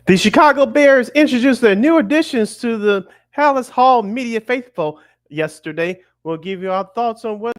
The Chicago Bears introduced their new additions to the Palace Hall Media Faithful yesterday. We'll give you our thoughts on what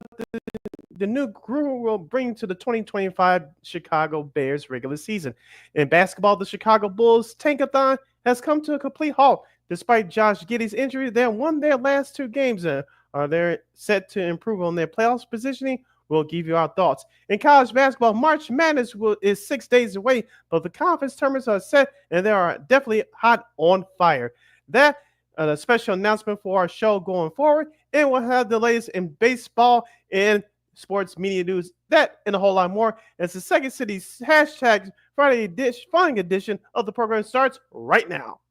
the new crew will bring to the 2025 Chicago Bears regular season. In basketball, the Chicago Bulls tankathon has come to a complete halt. Despite Josh Giddey's injury, they won their last two games and are they set to improve on their playoffs positioning. We'll give you our thoughts. In college basketball, March Madness is 6 days away, but the conference tournaments are set and they are definitely hot on fire. That a special announcement for our show going forward, and we'll have the latest in baseball and sports media news. That and a whole lot more as the Second City's hashtag Friday Flying edition of the program starts right now.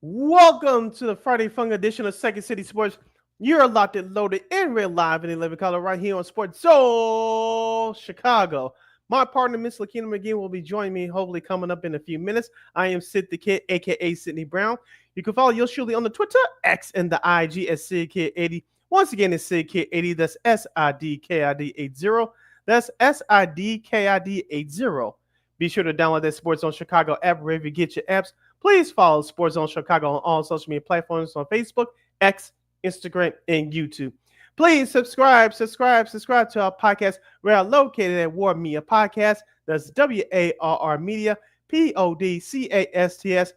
Welcome to the Friday Fun edition of Second City Sports. You're locked and loaded and real live in 11 color right here on Sports Soul Chicago. My partner, Miss Lakina McGee, will be joining me hopefully coming up in a few minutes. I am Sid the Kid, aka Sydney Brown. You can follow yours truly on the Twitter, X, and the IG at SidKid80. Once again, it's SidKid80. That's SIDKID80. That's SIDKID80. Be sure to download that Sports Zone Chicago app wherever you get your apps. Please follow Sports Zone Chicago on all social media platforms on Facebook, X, Instagram, and YouTube. Please subscribe to our podcast. We are located at War Media Podcast. That's WARR Media, PODCASTS.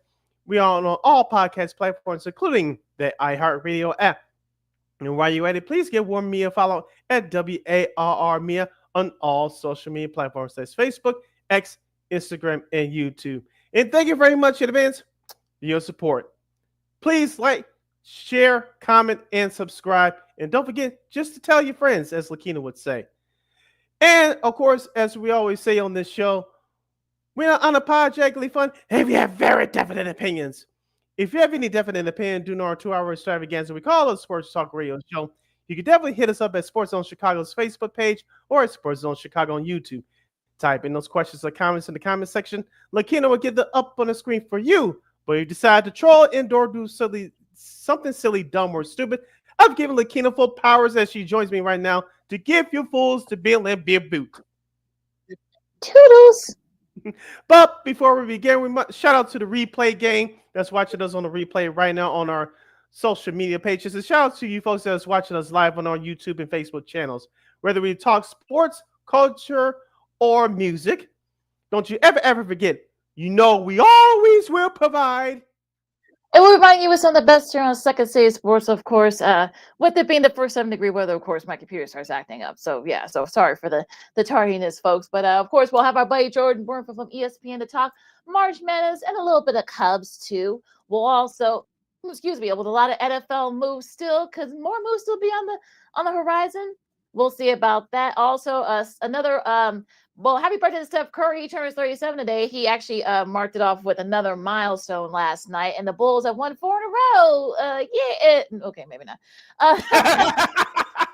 We are on all podcast platforms, including the iHeartRadio app. And while you're at it, please give War Media a follow at WARR Media on all social media platforms. That's Facebook, X, Instagram, and YouTube. And thank you very much in advance for your support. Please like, share, comment, and subscribe. And don't forget just to tell your friends, as Lakina would say. And, of course, as we always say on this show, we're not unapologetically fun, and we have very definite opinions. If you have any definite opinion during our 2-hour extravaganza we call a Sports Talk Radio Show, you can definitely hit us up at Sports Zone Chicago's Facebook page or at Sports Zone Chicago on YouTube. Type in those questions or comments in the comment section. Lakina will get them up on the screen for you. But if you decide to troll, indoor, do something silly, dumb, or stupid, I've given Lakina full powers as she joins me right now to give you fools to Bill and Beer Boot. Toodles! But before we begin, we must shout out to the replay gang that's watching us on the replay right now on our social media pages. And shout out to you folks that's watching us live on our YouTube and Facebook channels. Whether we talk sports, culture, or music, don't you ever forget, we always will provide. And we'll remind you with some of the best here on Second City Sports, of course, with it being the first 7-degree weather, of course, my computer starts acting up. So, yeah, so sorry for the tardiness, folks. But, of course, we'll have our buddy Jordan Bernfield from ESPN to talk March Madness and a little bit of Cubs, too. We'll also, with a lot of NFL moves still, because more moves still be on the horizon. We'll see about that. Also, another happy birthday to Steph Curry. He turns 37 today. He actually marked it off with another milestone last night, and the Bulls have won 4 in a row. Okay, maybe not.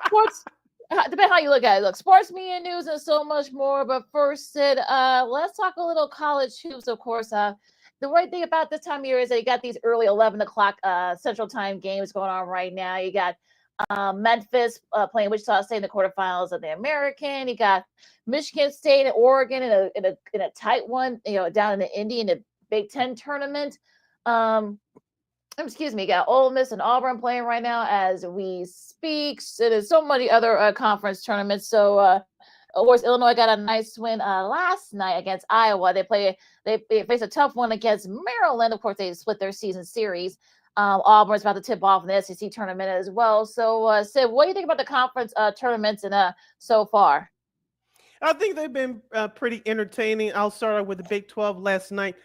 Sports, depending how you look at it. Look, sports media news and so much more. But first, Sid, let's talk a little college hoops. Of course, the right thing about this time of year is that you got these early 11 o'clock Central Time games going on right now. You got Memphis playing Wichita State in the quarterfinals of the American. You got Michigan State and Oregon in a tight one, down in the Indy in the Big Ten tournament. You got Ole Miss and Auburn playing right now as we speak. So there's so many other conference tournaments. So of course, Illinois got a nice win last night against Iowa. They faced a tough one against Maryland. Of course, they split their season series. Auburn's about to tip off in the SEC tournament as well. So, Sid, what do you think about the conference tournaments and so far? I think they've been pretty entertaining. I'll start out with the Big 12 last night.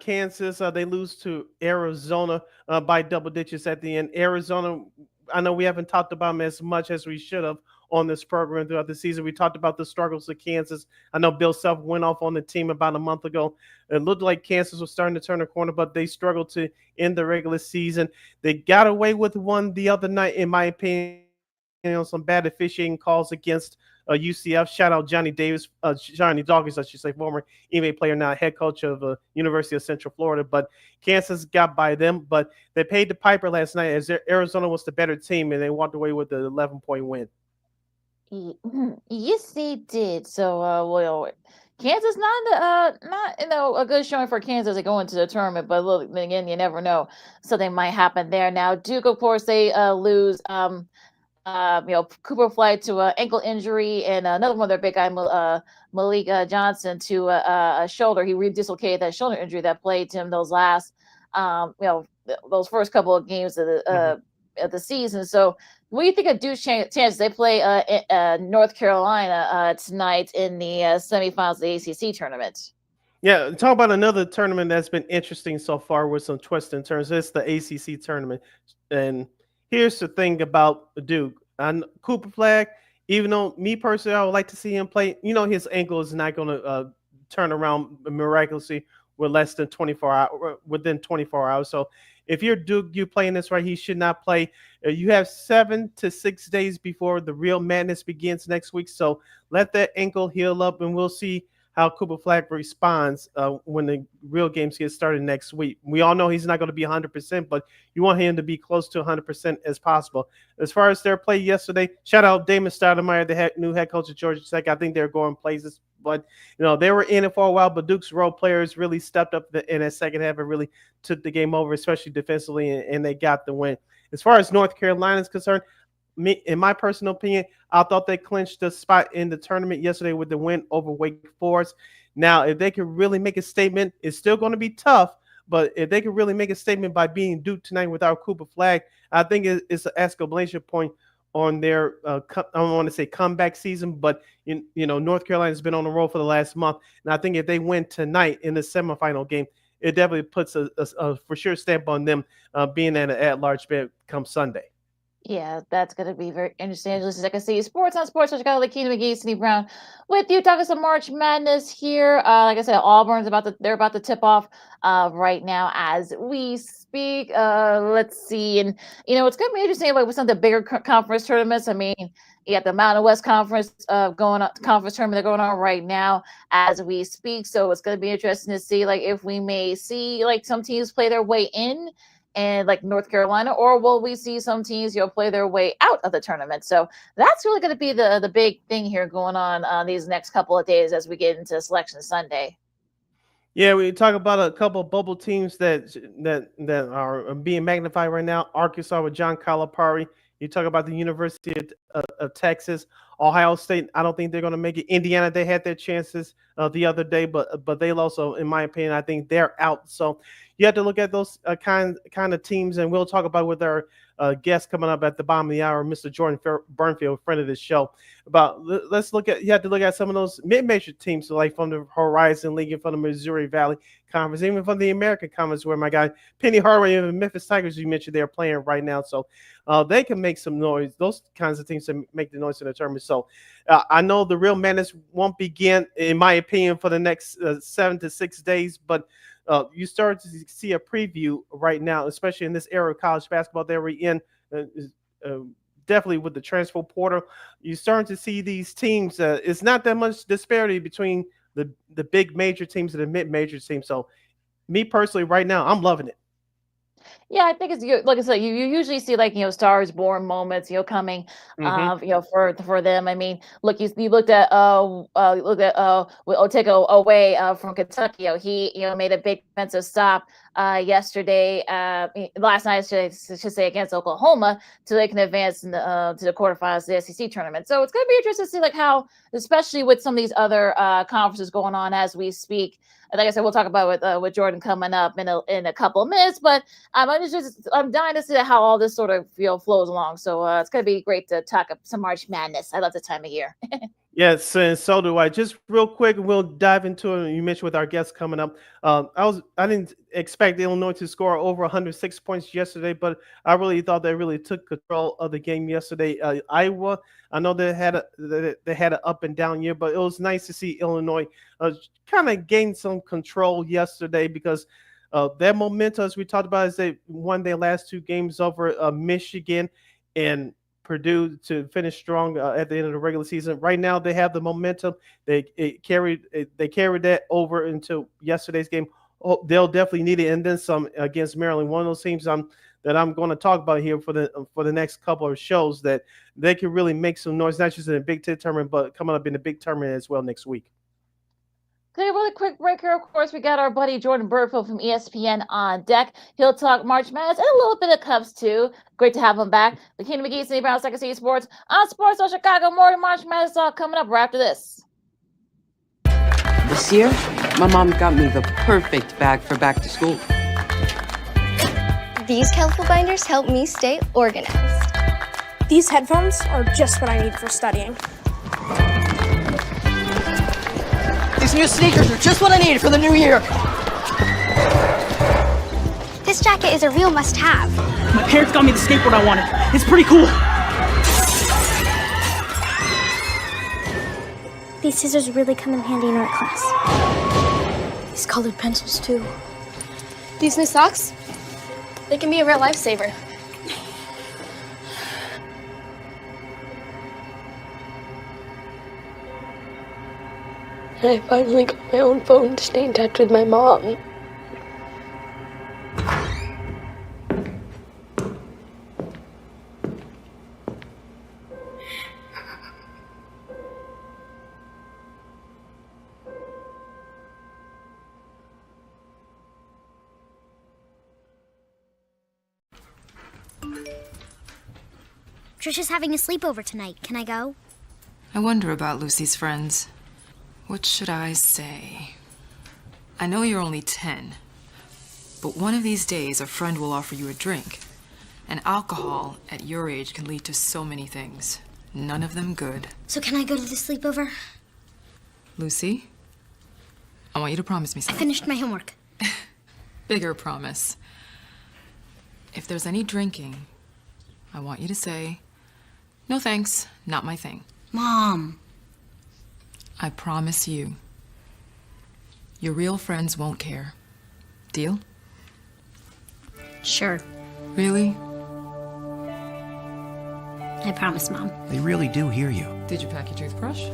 Kansas, they lose to Arizona by double digits at the end. Arizona, I know we haven't talked about them as much as we should have on this program throughout the season. We talked about the struggles of Kansas. I know Bill Self went off on the team about a month ago. It looked like Kansas was starting to turn the corner, but they struggled to end the regular season. They got away with one the other night, in my opinion, on some bad officiating calls against UCF. Shout out Johnny Davis, Johnny Dawkins, I should say, former NBA player, now head coach of University of Central Florida. But Kansas got by them, but they paid the piper last night as Arizona was the better team, and they walked away with the 11-point win. Yes, they did. So, well, Kansas not a good showing for Kansas to go into the tournament, but look, then again, you never know, something might happen there. Now, Duke, of course, they lose. Cooper Flight to an ankle injury, and another one of their big guy, Malik Johnson, to a shoulder. He re-dislocated that shoulder injury that plagued him those last, those first couple of games of the season. So, what do you think of Duke's chances? They play North Carolina tonight in the semifinals of the ACC tournament. Yeah, talk about another tournament that's been interesting so far with some twists and turns. It's the ACC tournament, and here's the thing about Duke and Cooper Flag. Even though me personally, I would like to see him play. His ankle is not going to turn around miraculously with less than 24 hours within 24 hours. So if you're Duke, you playing this right, he should not play. You have 7 to 6 days before the real madness begins next week. So let that ankle heal up, and we'll see how Cooper Flag responds when the real games get started next week. We all know he's not going to be 100%, but you want him to be close to 100% as possible. As far as their play yesterday, shout out Damon Stoudemire, the new head coach of Georgia Tech. I think they're going places, but they were in it for a while. But Duke's role players really stepped up in that second half and really took the game over, especially defensively, and they got the win. As far as North Carolina is concerned, in my personal opinion, I thought they clinched the spot in the tournament yesterday with the win over Wake Forest. Now, if they could really make a statement, it's still going to be tough, but if they could really make a statement by beating Duke tonight without Cooper Flag, I think it's an exclamation point on their, I don't want to say comeback season, but North Carolina's been on the road for the last month, and I think if they win tonight in the semifinal game, it definitely puts a for sure stamp on them being at an at-large bid come Sunday. Yeah, that's going to be very interesting. Just like I see, sports on sports. Chicago, Keena McGee, Cindy Brown, with you talking some March Madness here. Like I said, Auburn's they're about to tip off right now as we speak. Let's see, and it's going to be interesting like with some of the bigger conference tournaments. I mean, you got the Mountain West Conference conference tournament going on right now as we speak. So it's going to be interesting to see like if we may see like some teams play their way in and like North Carolina, or will we see some teams play their way out of the tournament? So that's really going to be the big thing here going on these next couple of days as we get into Selection Sunday. Yeah, we talk about a couple of bubble teams that are being magnified right now. Arkansas with John Calipari. You talk about the University of Texas, Ohio State. I don't think they're going to make it. Indiana, they had their chances the other day, but they also, in my opinion, I think they're out. So you have to look at those kind of teams, and we'll talk about with our guest coming up at the bottom of the hour, Mr. Jordan Bernfield, friend of this show. Let's look at, you have to look at some of those mid-major teams, so like from the Horizon League and from the Missouri Valley Conference, even from the American Conference, where my guy Penny Hardaway and the Memphis Tigers, you mentioned, they're playing right now. So they can make some noise. Those kinds of teams can make the noise in the tournament. So I know the real madness won't begin, in my opinion, for the next 7 to 6 days, but you start to see a preview right now, especially in this era of college basketball that we're in, definitely with the transfer portal. You're starting to see these teams. It's not that much disparity between the big major teams and the mid-major teams. So me personally, right now, I'm loving it. Yeah, I think it's good. Like I said, you usually see like stars born moments, coming, for them. I mean, look, you looked at with Otego away from Kentucky. He made a big defensive stop yesterday, last night, I should say, against Oklahoma, so they can advance to the quarterfinals of the SEC tournament. So it's going to be interesting to see like how, especially with some of these other conferences going on as we speak. Like I said, we'll talk about with Jordan coming up in a couple of minutes, but I'm dying to see how all this sort of flows along. So it's gonna be great to talk some March Madness. I love the time of year. Yes, and so do I. Just real quick, we'll dive into it. You mentioned with our guests coming up. I didn't expect Illinois to score over 106 points yesterday, but I really thought they really took control of the game yesterday. Iowa, I know they had an up and down year, but it was nice to see Illinois kind of gain some control yesterday because their momentum, as we talked about, is they won their last two games over Michigan and Purdue to finish strong at the end of the regular season. Right now, they have the momentum. They carried that over into yesterday's game. Oh, they'll definitely need it, and then some against Maryland. One of those teams that I'm going to talk about here for the next couple of shows that they can really make some noise, not just in the Big Ten tournament, but coming up in the big tournament as well next week. Okay, really quick break here. Of course, we got our buddy Jordan Bernfield from ESPN on deck. He'll talk March Madness and a little bit of Cubs too. Great to have him back. The Kingdom McGee, Cindy Brown, Second City Sports on Sports on Chicago. More March Madness all coming up right after this. This year, my mom got me the perfect bag for back to school. These colorful binders help me stay organized. These headphones are just what I need for studying. These new sneakers are just what I need for the new year. This jacket is a real must-have. My parents got me the skateboard I wanted. It's pretty cool. These scissors really come in handy in art class. These colored pencils, too. These new socks, they can be a real lifesaver. I finally got my own phone to stay in touch with my mom. Trisha's having a sleepover tonight. Can I go? I wonder about Lucy's friends. What should I say? I know you're only 10, but one of these days a friend will offer you a drink. And alcohol at your age can lead to so many things. None of them good. So can I go to the sleepover? Lucy, I want you to promise me I something. finished my homework. Bigger promise. If there's any drinking, I want you to say, "No thanks, not my thing." Mom. I promise you. Your real friends won't care. Deal? Sure. Really? I promise, Mom. They really do hear you. Did you pack your toothbrush?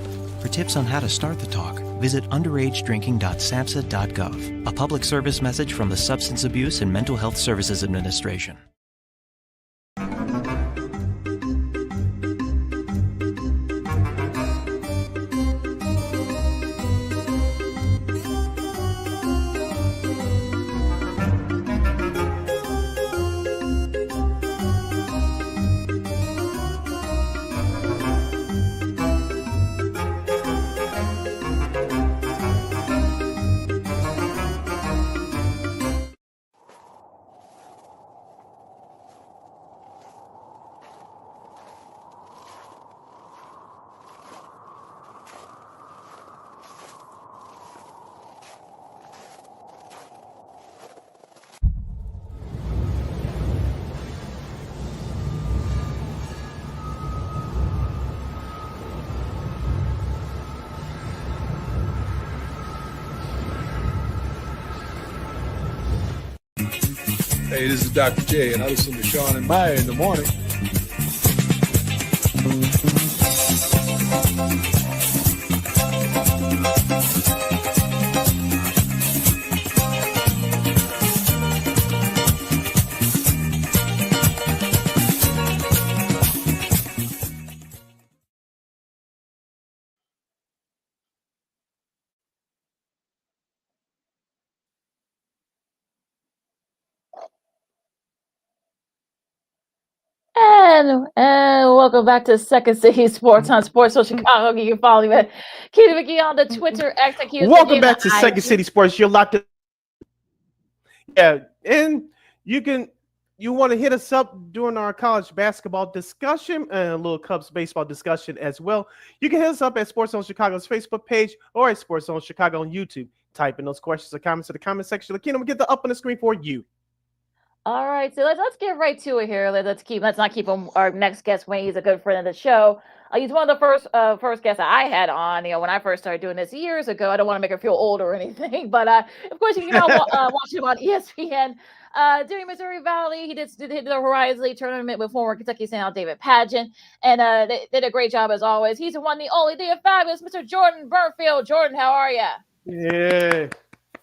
For tips on how to start the talk, visit underagedrinking.samhsa.gov. A public service message from the Substance Abuse and Mental Health Services Administration. Hey, this is Dr. J, and I listen to Sean and Maya in the morning. And welcome back to Second City Sports on Sports Social Chicago. You can follow me at Keita McGee on the Twitter, X, and Welcome back to Second City Sports. You're locked in. Yeah, and you can you want to hit us up during our college basketball discussion and a little Cubs baseball discussion as well, you can hit us up at Sports Zone Chicago's Facebook page or at Sports Zone Chicago on YouTube. Type in those questions or comments in the comment section of the kingdom. We'll get the up on the screen for you. All right, so let's get right to it here. Let's not keep him our next guest when he's a good friend of the show. He's one of the first guests I had on. When I first started doing this years ago. I don't want to make her feel old or anything, but of course you can watch him on ESPN. During Missouri Valley, he did the Horizon League tournament with former Kentucky St. David Pageant, and they did a great job as always. He's the one, the only, the fabulous Mr. Jordan Bernfield. Jordan, how are you? Yeah,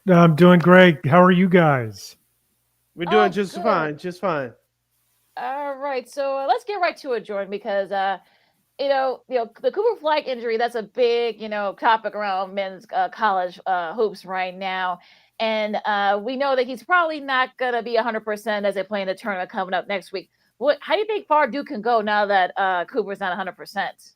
I'm doing great. How are you guys? We're doing just fine, just fine. All right, so let's get right to it, Jordan, because the Cooper Flag injury, that's a big topic around men's college hoops right now, and we know that he's probably not gonna be 100% as they play in the tournament coming up next week. How do you think far Duke can go now that Cooper's not 100%?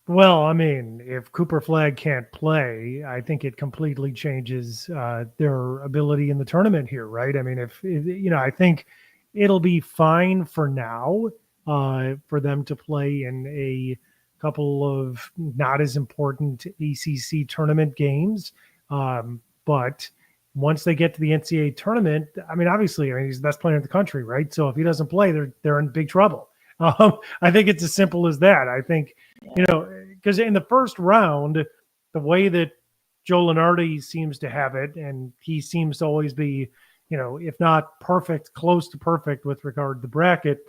Well, I mean, if Cooper Flag can't play, I think it completely changes their ability in the tournament here, right? I mean, I think it'll be fine for now for them to play in a couple of not as important ACC tournament games. But once they get to the NCAA tournament, I mean, obviously, he's the best player in the country, right? So if he doesn't play, they're in big trouble. I think it's as simple as that. I think, because in the first round, the way that Joe Lunardi seems to have it, and he seems to always be, if not perfect, close to perfect with regard to the bracket,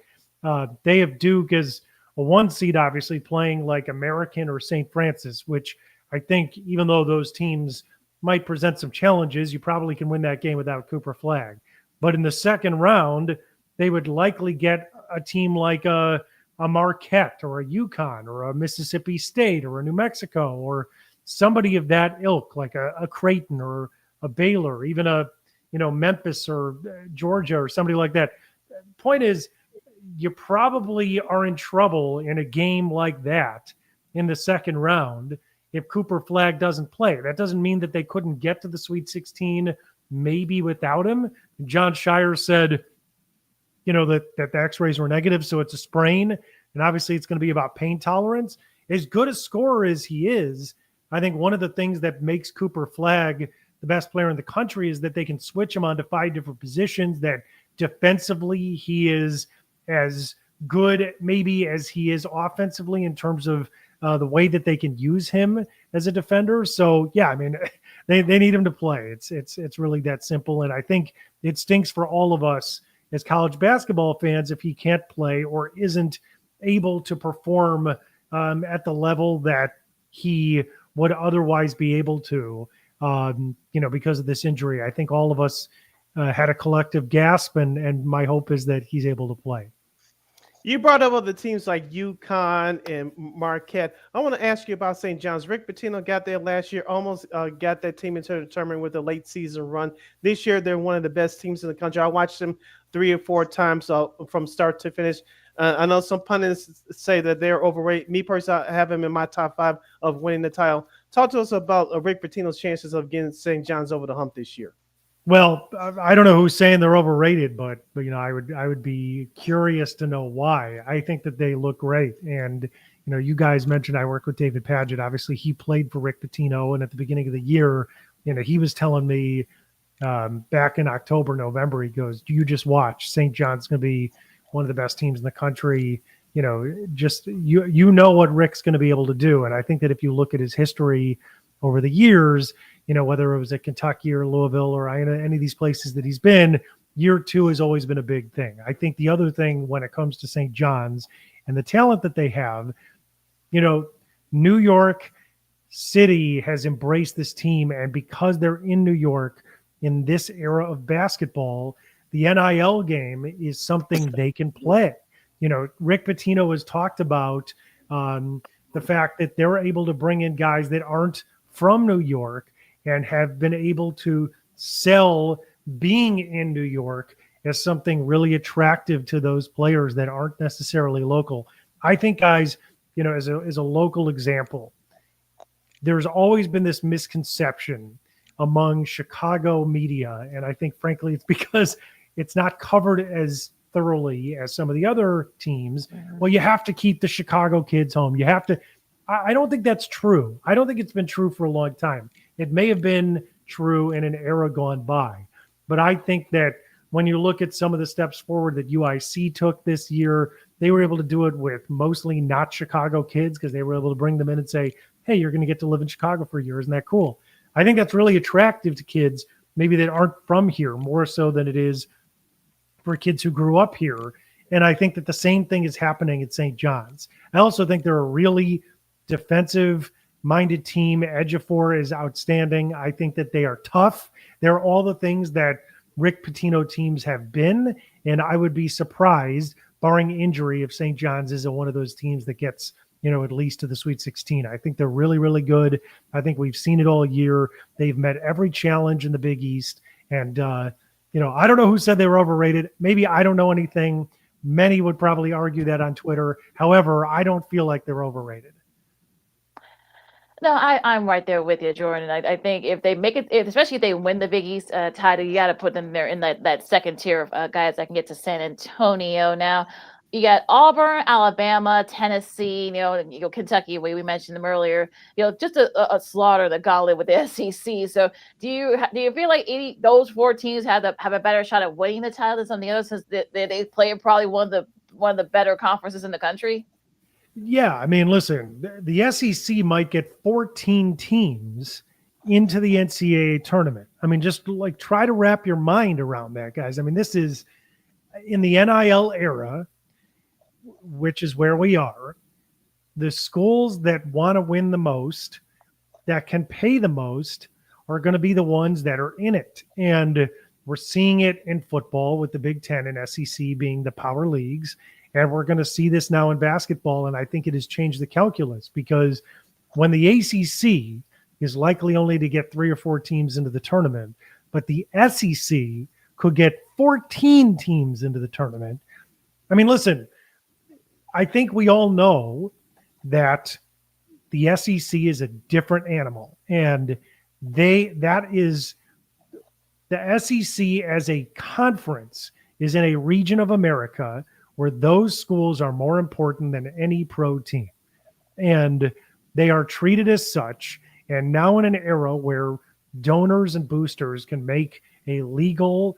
they have Duke as a 1 seed, obviously playing like American or St. Francis, which I think even though those teams might present some challenges, you probably can win that game without Cooper Flag. But in the second round, they would likely get a team like a Marquette or a UConn or a Mississippi State or a New Mexico or somebody of that ilk, like a Creighton or a Baylor, even a Memphis or Georgia or somebody like that. Point is, you probably are in trouble in a game like that in the second round if Cooper Flag doesn't play. That doesn't mean that they couldn't get to the Sweet 16 maybe without him. John Shire said, that the x-rays were negative, so it's a sprain. And obviously it's going to be about pain tolerance. As good a scorer as he is, I think one of the things that makes Cooper Flag the best player in the country is that they can switch him onto 5 different positions, that defensively he is as good maybe as he is offensively in terms of the way that they can use him as a defender. So, yeah, I mean, they need him to play. It's really that simple. And I think it stinks for all of us as college basketball fans if he can't play or isn't able to perform at the level that he would otherwise be able to, because of this injury. I think all of us had a collective gasp, and my hope is that he's able to play. You brought up other teams like UConn and Marquette. I want to ask you about St. John's. Rick Pitino got there last year, almost got that team into the tournament with a late season run. This year, they're one of the best teams in the country. I watched them 3 or 4 times from start to finish. I know some pundits say that they're overrated. Me personally, I have them in my top 5 of winning the title. Talk to us about Rick Pitino's chances of getting St. John's over the hump this year. Well, I don't know who's saying they're overrated, but I would be curious to know why. I think that they look great. And, you guys mentioned I work with David Pageant. Obviously, he played for Rick Pitino. And at the beginning of the year, he was telling me back in October, November, he goes, you just watch. St. John's going to be one of the best teams in the country. Just what Rick's going to be able to do. And I think that if you look at his history over the years, whether it was at Kentucky or Louisville or any of these places that he's been, year 2 has always been a big thing. I think the other thing when it comes to St. John's and the talent that they have, New York City has embraced this team. And because they're in New York in this era of basketball, the NIL game is something they can play. Rick Pitino has talked about the fact that they're able to bring in guys that aren't from New York and have been able to sell being in New York as something really attractive to those players that aren't necessarily local. I think, guys, as a local example, there's always been this misconception among Chicago media, and I think, frankly, it's because it's not covered as thoroughly as some of the other teams. Well, you have to keep the Chicago kids home. You have to. I don't think that's true. I don't think it's been true for a long time. It may have been true in an era gone by, but I think that when you look at some of the steps forward that UIC took this year, they were able to do it with mostly not Chicago kids because they were able to bring them in and say, hey, you're going to get to live in Chicago for a year. Isn't that cool? I think that's really attractive to kids maybe that aren't from here, more so than it is for kids who grew up here. And I think that the same thing is happening at St. John's. I also think they're a really defensive-minded team. Ejiofor is outstanding. I think that they are tough. They're all the things that Rick Pitino teams have been, and I would be surprised, barring injury, if St. John's isn't one of those teams that gets, at least to the Sweet 16. I think they're really, really good. I think we've seen it all year. They've met every challenge in the Big East, and I don't know who said they were overrated. Maybe I don't know anything. Many would probably argue that on Twitter. However, I don't feel like they're overrated. No, I'm right there with you, Jordan. I think if they make it, especially if they win the Big East title, you got to put them there in that second tier of guys that can get to San Antonio. Now, you got Auburn, Alabama, Tennessee, Kentucky. We mentioned them earlier. Just a slaughter the gauntlet with the SEC. So, do you feel like those 4 teams have a better shot at winning the title than some of the others, since they play probably one of the better conferences in the country? Yeah, I mean, listen, the SEC might get 14 teams into the NCAA tournament. I mean, just try to wrap your mind around that, guys. I mean, this is in the NIL era, which is where we are. The schools that want to win the most, that can pay the most, are going to be the ones that are in it. And we're seeing it in football with the Big Ten and SEC being the power leagues. And we're going to see this now in basketball, and I think it has changed the calculus, because when the ACC is likely only to get 3 or 4 teams into the tournament, but the SEC could get 14 teams into the tournament. I mean, listen, I think we all know that the SEC is a different animal, and the SEC as a conference is in a region of America where those schools are more important than any pro team. And they are treated as such. And now in an era where donors and boosters can make a legal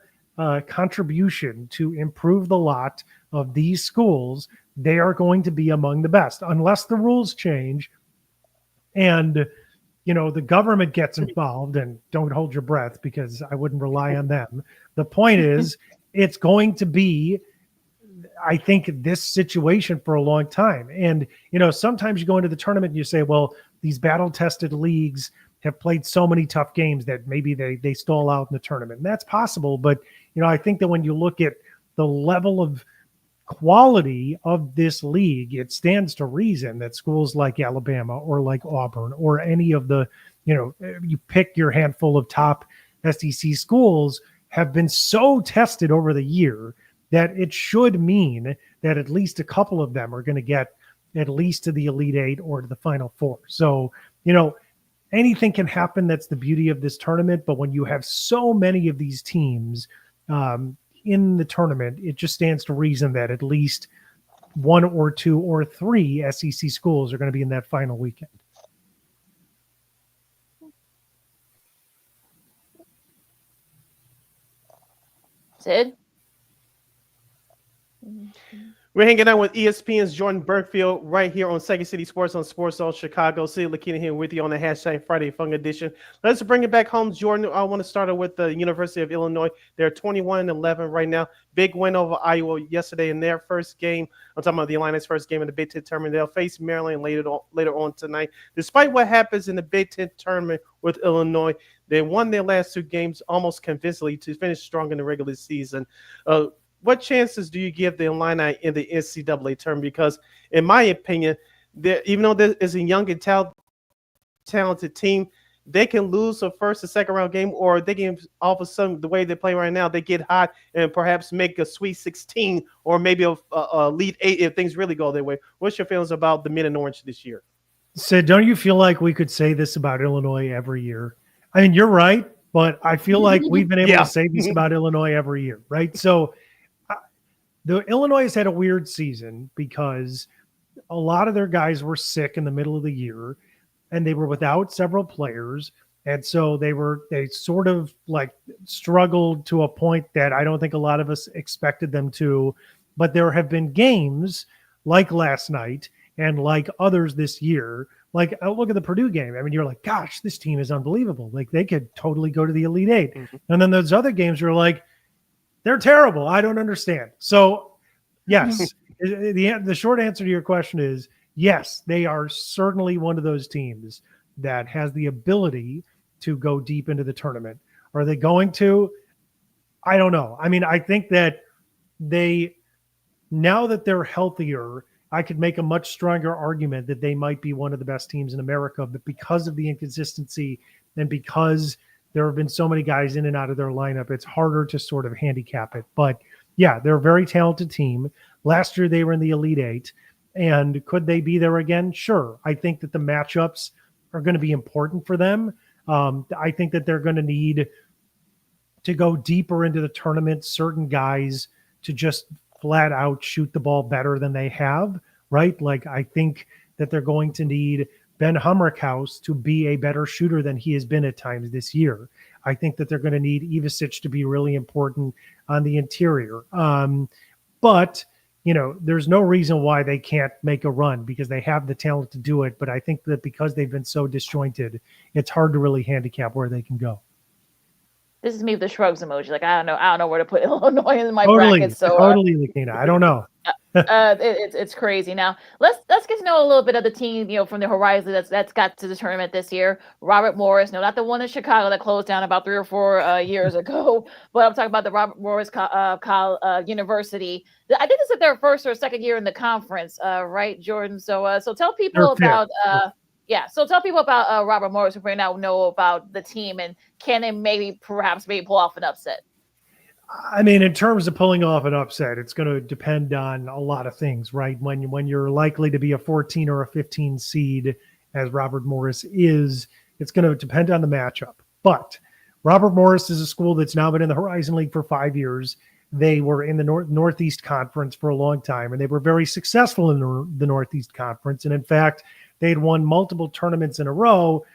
contribution to improve the lot of these schools, they are going to be among the best, unless the rules change and, the government gets involved. And don't hold your breath, because I wouldn't rely on them. The point is, it's going to be, I think, this situation for a long time. And, sometimes you go into the tournament and you say, well, these battle-tested leagues have played so many tough games that maybe they stall out in the tournament. And that's possible. But, I think that when you look at the level of quality of this league, it stands to reason that schools like Alabama or like Auburn or any of the, you pick your handful of top SEC schools, have been so tested over the year that it should mean that at least a couple of them are going to get at least to the Elite Eight or to the Final Four. So, anything can happen. That's the beauty of this tournament. But when you have so many of these teams in the tournament, it just stands to reason that at least 1 or 2 or 3 SEC schools are going to be in that final weekend. Sid? We're hanging out with ESPN's Jordan Bernfield right here on Second City Sports on Sports Zone Chicago. Sid Lakina here with you on the hashtag Friday Fun Edition. Let's bring it back home, Jordan. I want to start with the University of Illinois. They're 21-11 right now. Big win over Iowa yesterday in their first game. I'm talking about the Illini's first game in the Big Ten tournament. They'll face Maryland later on tonight. Despite what happens in the Big Ten tournament with Illinois, they won their last 2 games almost convincingly to finish strong in the regular season. What chances do you give the Illini in the NCAA tournament? Because, in my opinion, even though there is a young and talented team, they can lose a first or second round game, or they can, all of a sudden, the way they play right now, they get hot and perhaps make a Sweet 16 or maybe a Elite 8 if things really go their way. What's your feelings about the Men in Orange this year? Sid, don't you feel like we could say this about Illinois every year? I mean, you're right. but I feel like we've been able Yeah. to say this about Illinois every year, right? So the Illinois has had a weird season because a lot of their guys were sick in the middle of the year and they were without several players. And so they sort of like struggled to a point that I don't think a lot of us expected them to. But there have been games like last night and like others this year. Like, look at the Purdue game. I mean, you're like, gosh, this team is unbelievable. Like, they could totally go to the Elite Eight. Mhm. And then those other games you're like, they're terrible. I don't understand. So, yes, the short answer to your question is yes, they are certainly one of those teams that has the ability to go deep into the tournament. Are they going to? I don't know. I mean, I think that now that they're healthier, I could make a much stronger argument that they might be one of the best teams in America, but because of the inconsistency and because there have been so many guys in and out of their lineup, it's harder to sort of handicap it. But yeah, they're a very talented team. Last year they were in the Elite Eight, and could they be there again? Sure. I think that the matchups are going to be important for them. I think that they're going to need to go deeper into the tournament, certain guys to just flat out shoot the ball better than they have, right? Like, I think that they're going to need Ben Hummerkaus to be a better shooter than he has been at times this year. I think that they're going to need Ivasic to be really important on the interior. But, you know, there's no reason why they can't make a run because they have the talent to do it. But I think that because they've been so disjointed, it's hard to really handicap where they can go. This is me with the shrugs emoji. Like, I don't know where to put Illinois in my Totally, bracket. So Lakina. I don't know. it's crazy. Now let's get to know a little bit of the team, you know, from the Horizon that's got to the tournament this year. Robert Morris, no, not the one in Chicago that closed down about 3 or 4 years ago, but I'm talking about the Robert Morris University. I think this is their first or second year in the conference, right, Jordan? So tell people about So tell people about Robert Morris who may not know about the team, and can they perhaps pull off an upset? I mean, in terms of pulling off an upset, it's going to depend on a lot of things, right? When you're likely to be a 14 or a 15 seed, as Robert Morris is, it's going to depend on the matchup. But Robert Morris is a school that's now been in the Horizon League for 5 years. They were in the Northeast Conference for a long time, and they were very successful in the Northeast Conference. And in fact, they'd won multiple tournaments in a row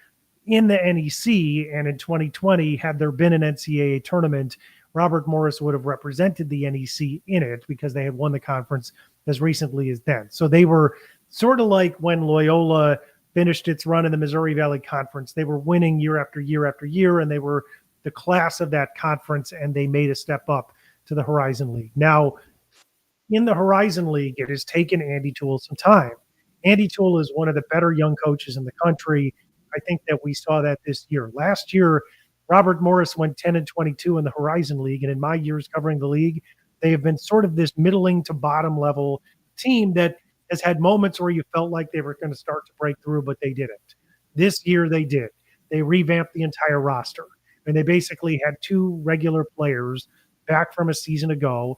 in the NEC. And in 2020, had there been an NCAA tournament, Robert Morris would have represented the NEC in it because they had won the conference as recently as then. So they were sort of like when Loyola finished its run in the Missouri Valley Conference. They were winning year after year after year, and they were the class of that conference, and they made a step up to the Horizon League. Now, in the Horizon League, it has taken Andy Toole some time. Andy Toole is one of the better young coaches in the country. I think that we saw that this year. Last year, Robert Morris went 10-22 in the Horizon League, and in my years covering the league, they have been sort of this middling to bottom level team that has had moments where you felt like they were going to start to break through, but they didn't. This year they did. They revamped the entire roster, and they basically had 2 regular players back from a season ago,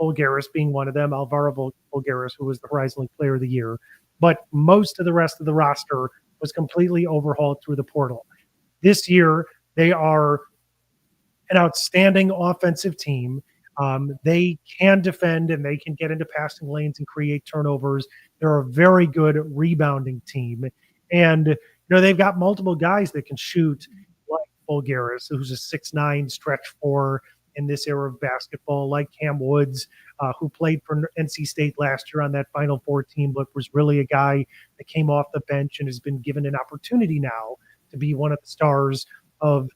Bulgaris being one of them, Alvaro Bulgaris, who was the Horizon League Player of the Year. But most of the rest of the roster was completely overhauled through the portal. This year, they are an outstanding offensive team. They can defend and they can get into passing lanes and create turnovers. They're a very good rebounding team. And, you know, they've got multiple guys that can shoot, like Bulgaris, who's a 6'9" stretch 4 in this era of basketball, like Cam Woods, who played for NC State last year on that Final Four team, but was really a guy that came off the bench and has been given an opportunity now to be one of the stars of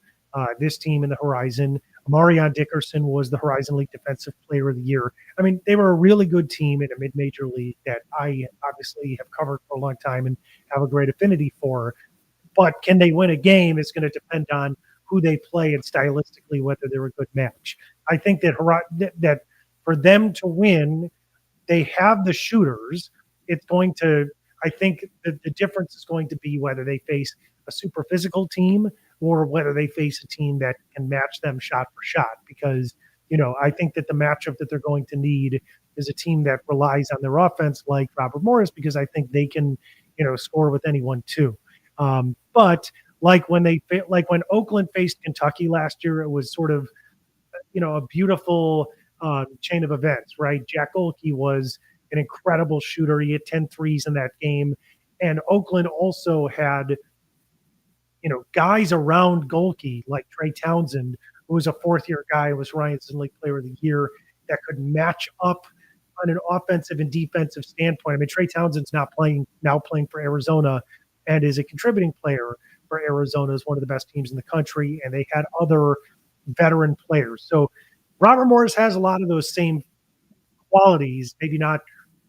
this team in the Horizon. Marion Dickerson was the Horizon League Defensive Player of the Year. I mean, they were a really good team in a mid-major league that I obviously have covered for a long time and have a great affinity for. But can they win a game is going to depend on who they play and stylistically whether they're a good match. I think that for them to win, they have the shooters. It's going to, I think that the difference is going to be whether they face a super physical team or whether they face a team that can match them shot for shot. Because, you know, I think that the matchup that they're going to need is a team that relies on their offense like Robert Morris, because I think they can, you know, score with anyone too. But like when Oakland faced Kentucky last year, it was sort of, a beautiful chain of events, right? Jack Olke was an incredible shooter. He hit 10 threes in that game. And Oakland also had, guys around Golke, like Trey Townsend, who was a fourth-year guy, who was Ryan's League Player of the Year, that could match up on an offensive and defensive standpoint. I mean, Trey Townsend's now playing for Arizona and is a contributing player for Arizona, is one of the best teams in the country, and they had other veteran players. So Robert Morris has a lot of those same qualities, maybe not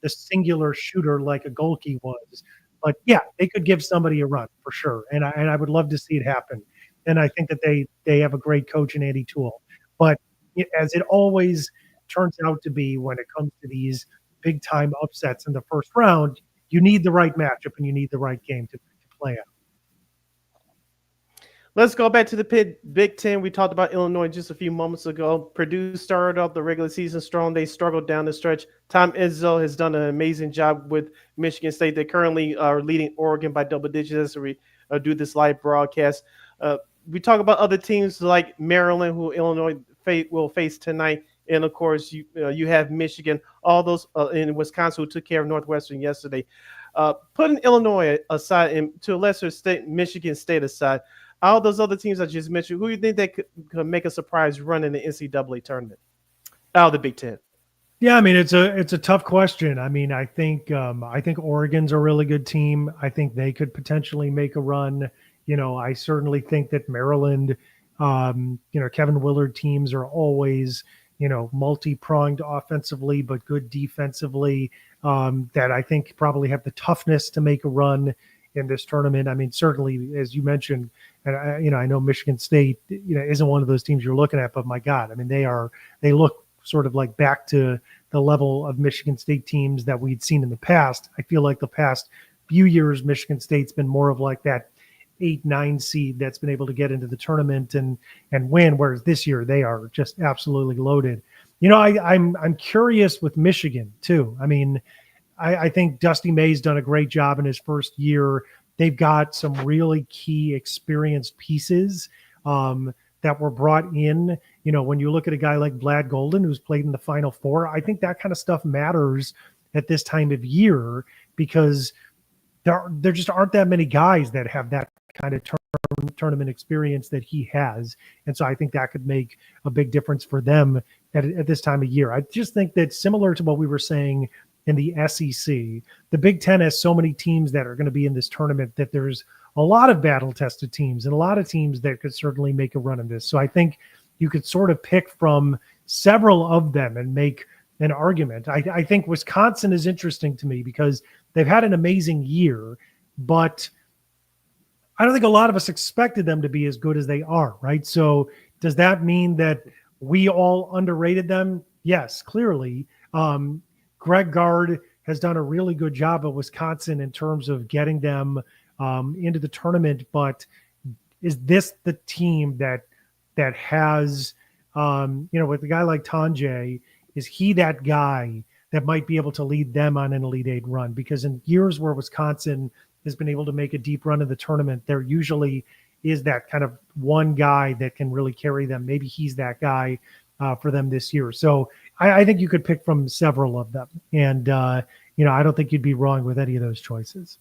the singular shooter like a Golke was, but yeah, they could give somebody a run for sure. And I would love to see it happen. And I think that they have a great coach in Andy Toole. But as it always turns out to be when it comes to these big time upsets in the first round, you need the right matchup and you need the right game to play out. Let's go back to the Big Ten. We talked about Illinois just a few moments ago. Purdue started off the regular season strong. They struggled down the stretch. Tom Izzo has done an amazing job with Michigan State. They currently are leading Oregon by double digits as we do this live broadcast. We talk about other teams like Maryland, who Illinois will face tonight. And, of course, you have Michigan, all those in Wisconsin who took care of Northwestern yesterday. Putting Illinois aside and to a lesser extent Michigan State aside, all those other teams I just mentioned, who do you think they could make a surprise run in the NCAA tournament out of the Big Ten? Yeah, I mean it's a tough question. I mean, I think Oregon's a really good team. I think they could potentially make a run. I certainly think that Maryland, Kevin Willard teams are always multi-pronged offensively but good defensively. That I think probably have the toughness to make a run in this tournament. I mean, certainly, as you mentioned, and I know Michigan State, isn't one of those teams you're looking at, but my God, I mean, they look sort of like back to the level of Michigan State teams that we'd seen in the past. I feel like the past few years, Michigan State's been more of like that 8-9 seed that's been able to get into the tournament and win, whereas this year they are just absolutely loaded. I'm curious with Michigan too. I mean, I think Dusty May's done a great job in his first year. They've got some really key experienced pieces that were brought in. When you look at a guy like Vlad Golden, who's played in the Final Four, I think that kind of stuff matters at this time of year because there just aren't that many guys that have that kind of tournament experience that he has. And so I think that could make a big difference for them at this time of year. I just think that similar to what we were saying in the SEC, the Big Ten has so many teams that are going to be in this tournament that there's a lot of battle-tested teams and a lot of teams that could certainly make a run in this. So I think you could sort of pick from several of them and make an argument. I think Wisconsin is interesting to me because they've had an amazing year, but I don't think a lot of us expected them to be as good as they are, right? So does that mean that we all underrated them? Yes, clearly. Greg Gard has done a really good job at Wisconsin in terms of getting them into the tournament, but is this the team that has, with a guy like Tanjay, is he that guy that might be able to lead them on an Elite Eight run? Because in years where Wisconsin has been able to make a deep run in the tournament, there usually is that kind of one guy that can really carry them. Maybe he's that guy for them this year. So I think you could pick from several of them. And, I don't think you'd be wrong with any of those choices.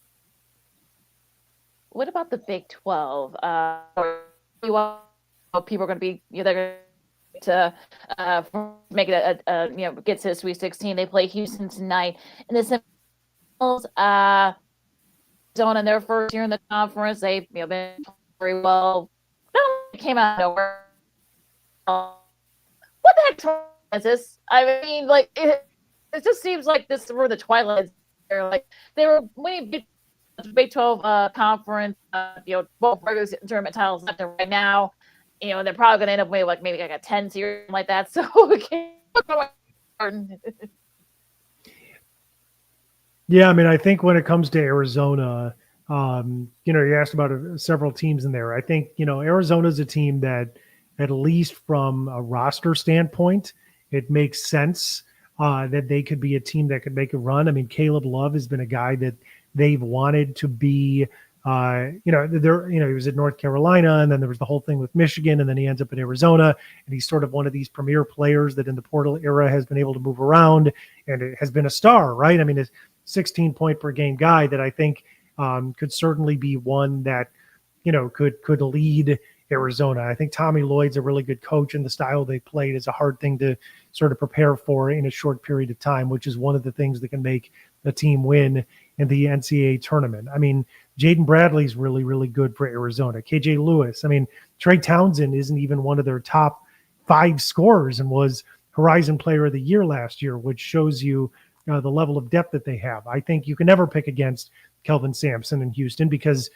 What about the Big 12? People are going to be, they're going to make it get to the Sweet 16. They play Houston tonight. And the Seminoles, zone in their first year in the conference, they've been very well. They came out of nowhere. What the heck is this? I mean, like it just seems like this were the twilight. Like they were winning Big 12 conference, both regular tournament titles left and right now. They're probably going to end up with maybe like a 10 series like that. So yeah, I mean, I think when it comes to Arizona, you asked about several teams in there. I think, Arizona's a team that, at least from a roster standpoint, it makes sense that they could be a team that could make a run. I mean, Caleb Love has been a guy that they've wanted to be He was at North Carolina, and then there was the whole thing with Michigan, and then he ends up at Arizona, and he's sort of one of these premier players that in the portal era has been able to move around and it has been a star, right? I mean, a 16-point per game guy that I think could certainly be one that, could lead Arizona. I think Tommy Lloyd's a really good coach, and the style they played is a hard thing to sort of prepare for in a short period of time, which is one of the things that can make a team win in the NCAA tournament. I mean, Jaden Bradley's really, really good for Arizona. KJ Lewis. I mean, Trey Townsend isn't even one of their top 5 scorers and was Horizon Player of the Year last year, which shows you the level of depth that they have. I think you can never pick against Kelvin Sampson in Houston because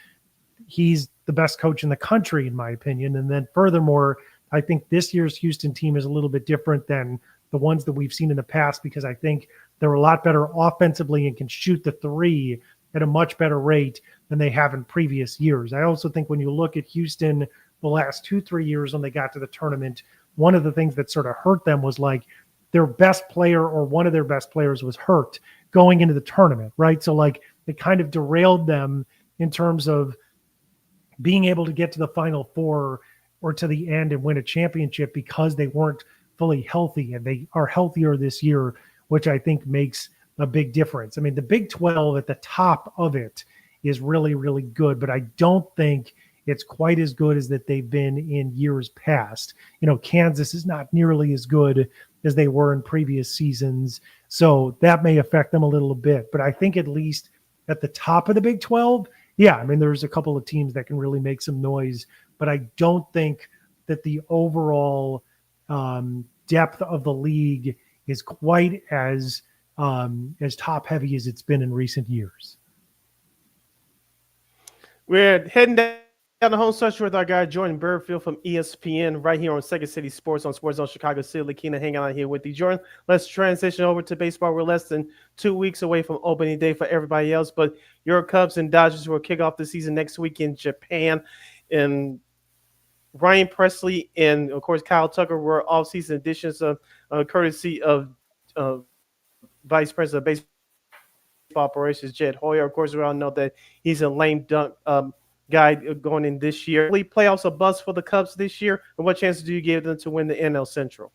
he's the best coach in the country, in my opinion. And then furthermore, I think this year's Houston team is a little bit different than the ones that we've seen in the past because I think they're a lot better offensively and can shoot the three at a much better rate than they have in previous years. I also think when you look at Houston the last 2-3 years when they got to the tournament, one of the things that sort of hurt them was like their best player or one of their best players was hurt going into the tournament, right? So like it kind of derailed them in terms of being able to get to the Final Four or to the end and win a championship because they weren't fully healthy, and they are healthier this year, which I think makes a big difference. I mean, the Big 12 at the top of it is really, really good, but I don't think it's quite as good as that they've been in years past. Kansas is not nearly as good as they were in previous seasons, so that may affect them a little bit. But I think at least at the top of the Big 12, yeah, I mean, there's a couple of teams that can really make some noise, but I don't think that the overall depth of the league is quite as top heavy as it's been in recent years. We're heading down the home stretch with our guy Jordan Bernfield from ESPN right here on Second City Sports on Sports Zone Chicago. City Keenan hanging out here with you, Jordan. Let's transition over to baseball. We're less than 2 weeks away from opening day for everybody else, but your Cubs and Dodgers will kick off the season next week in Japan. And Ryan Presley and, of course, Kyle Tucker were off-season additions of courtesy of Vice President of Baseball Operations Jed Hoyer. Of course, we all know that he's a lame dunk guy going in this year. Playoffs a bust for the Cubs this year, and what chances do you give them to win the NL Central?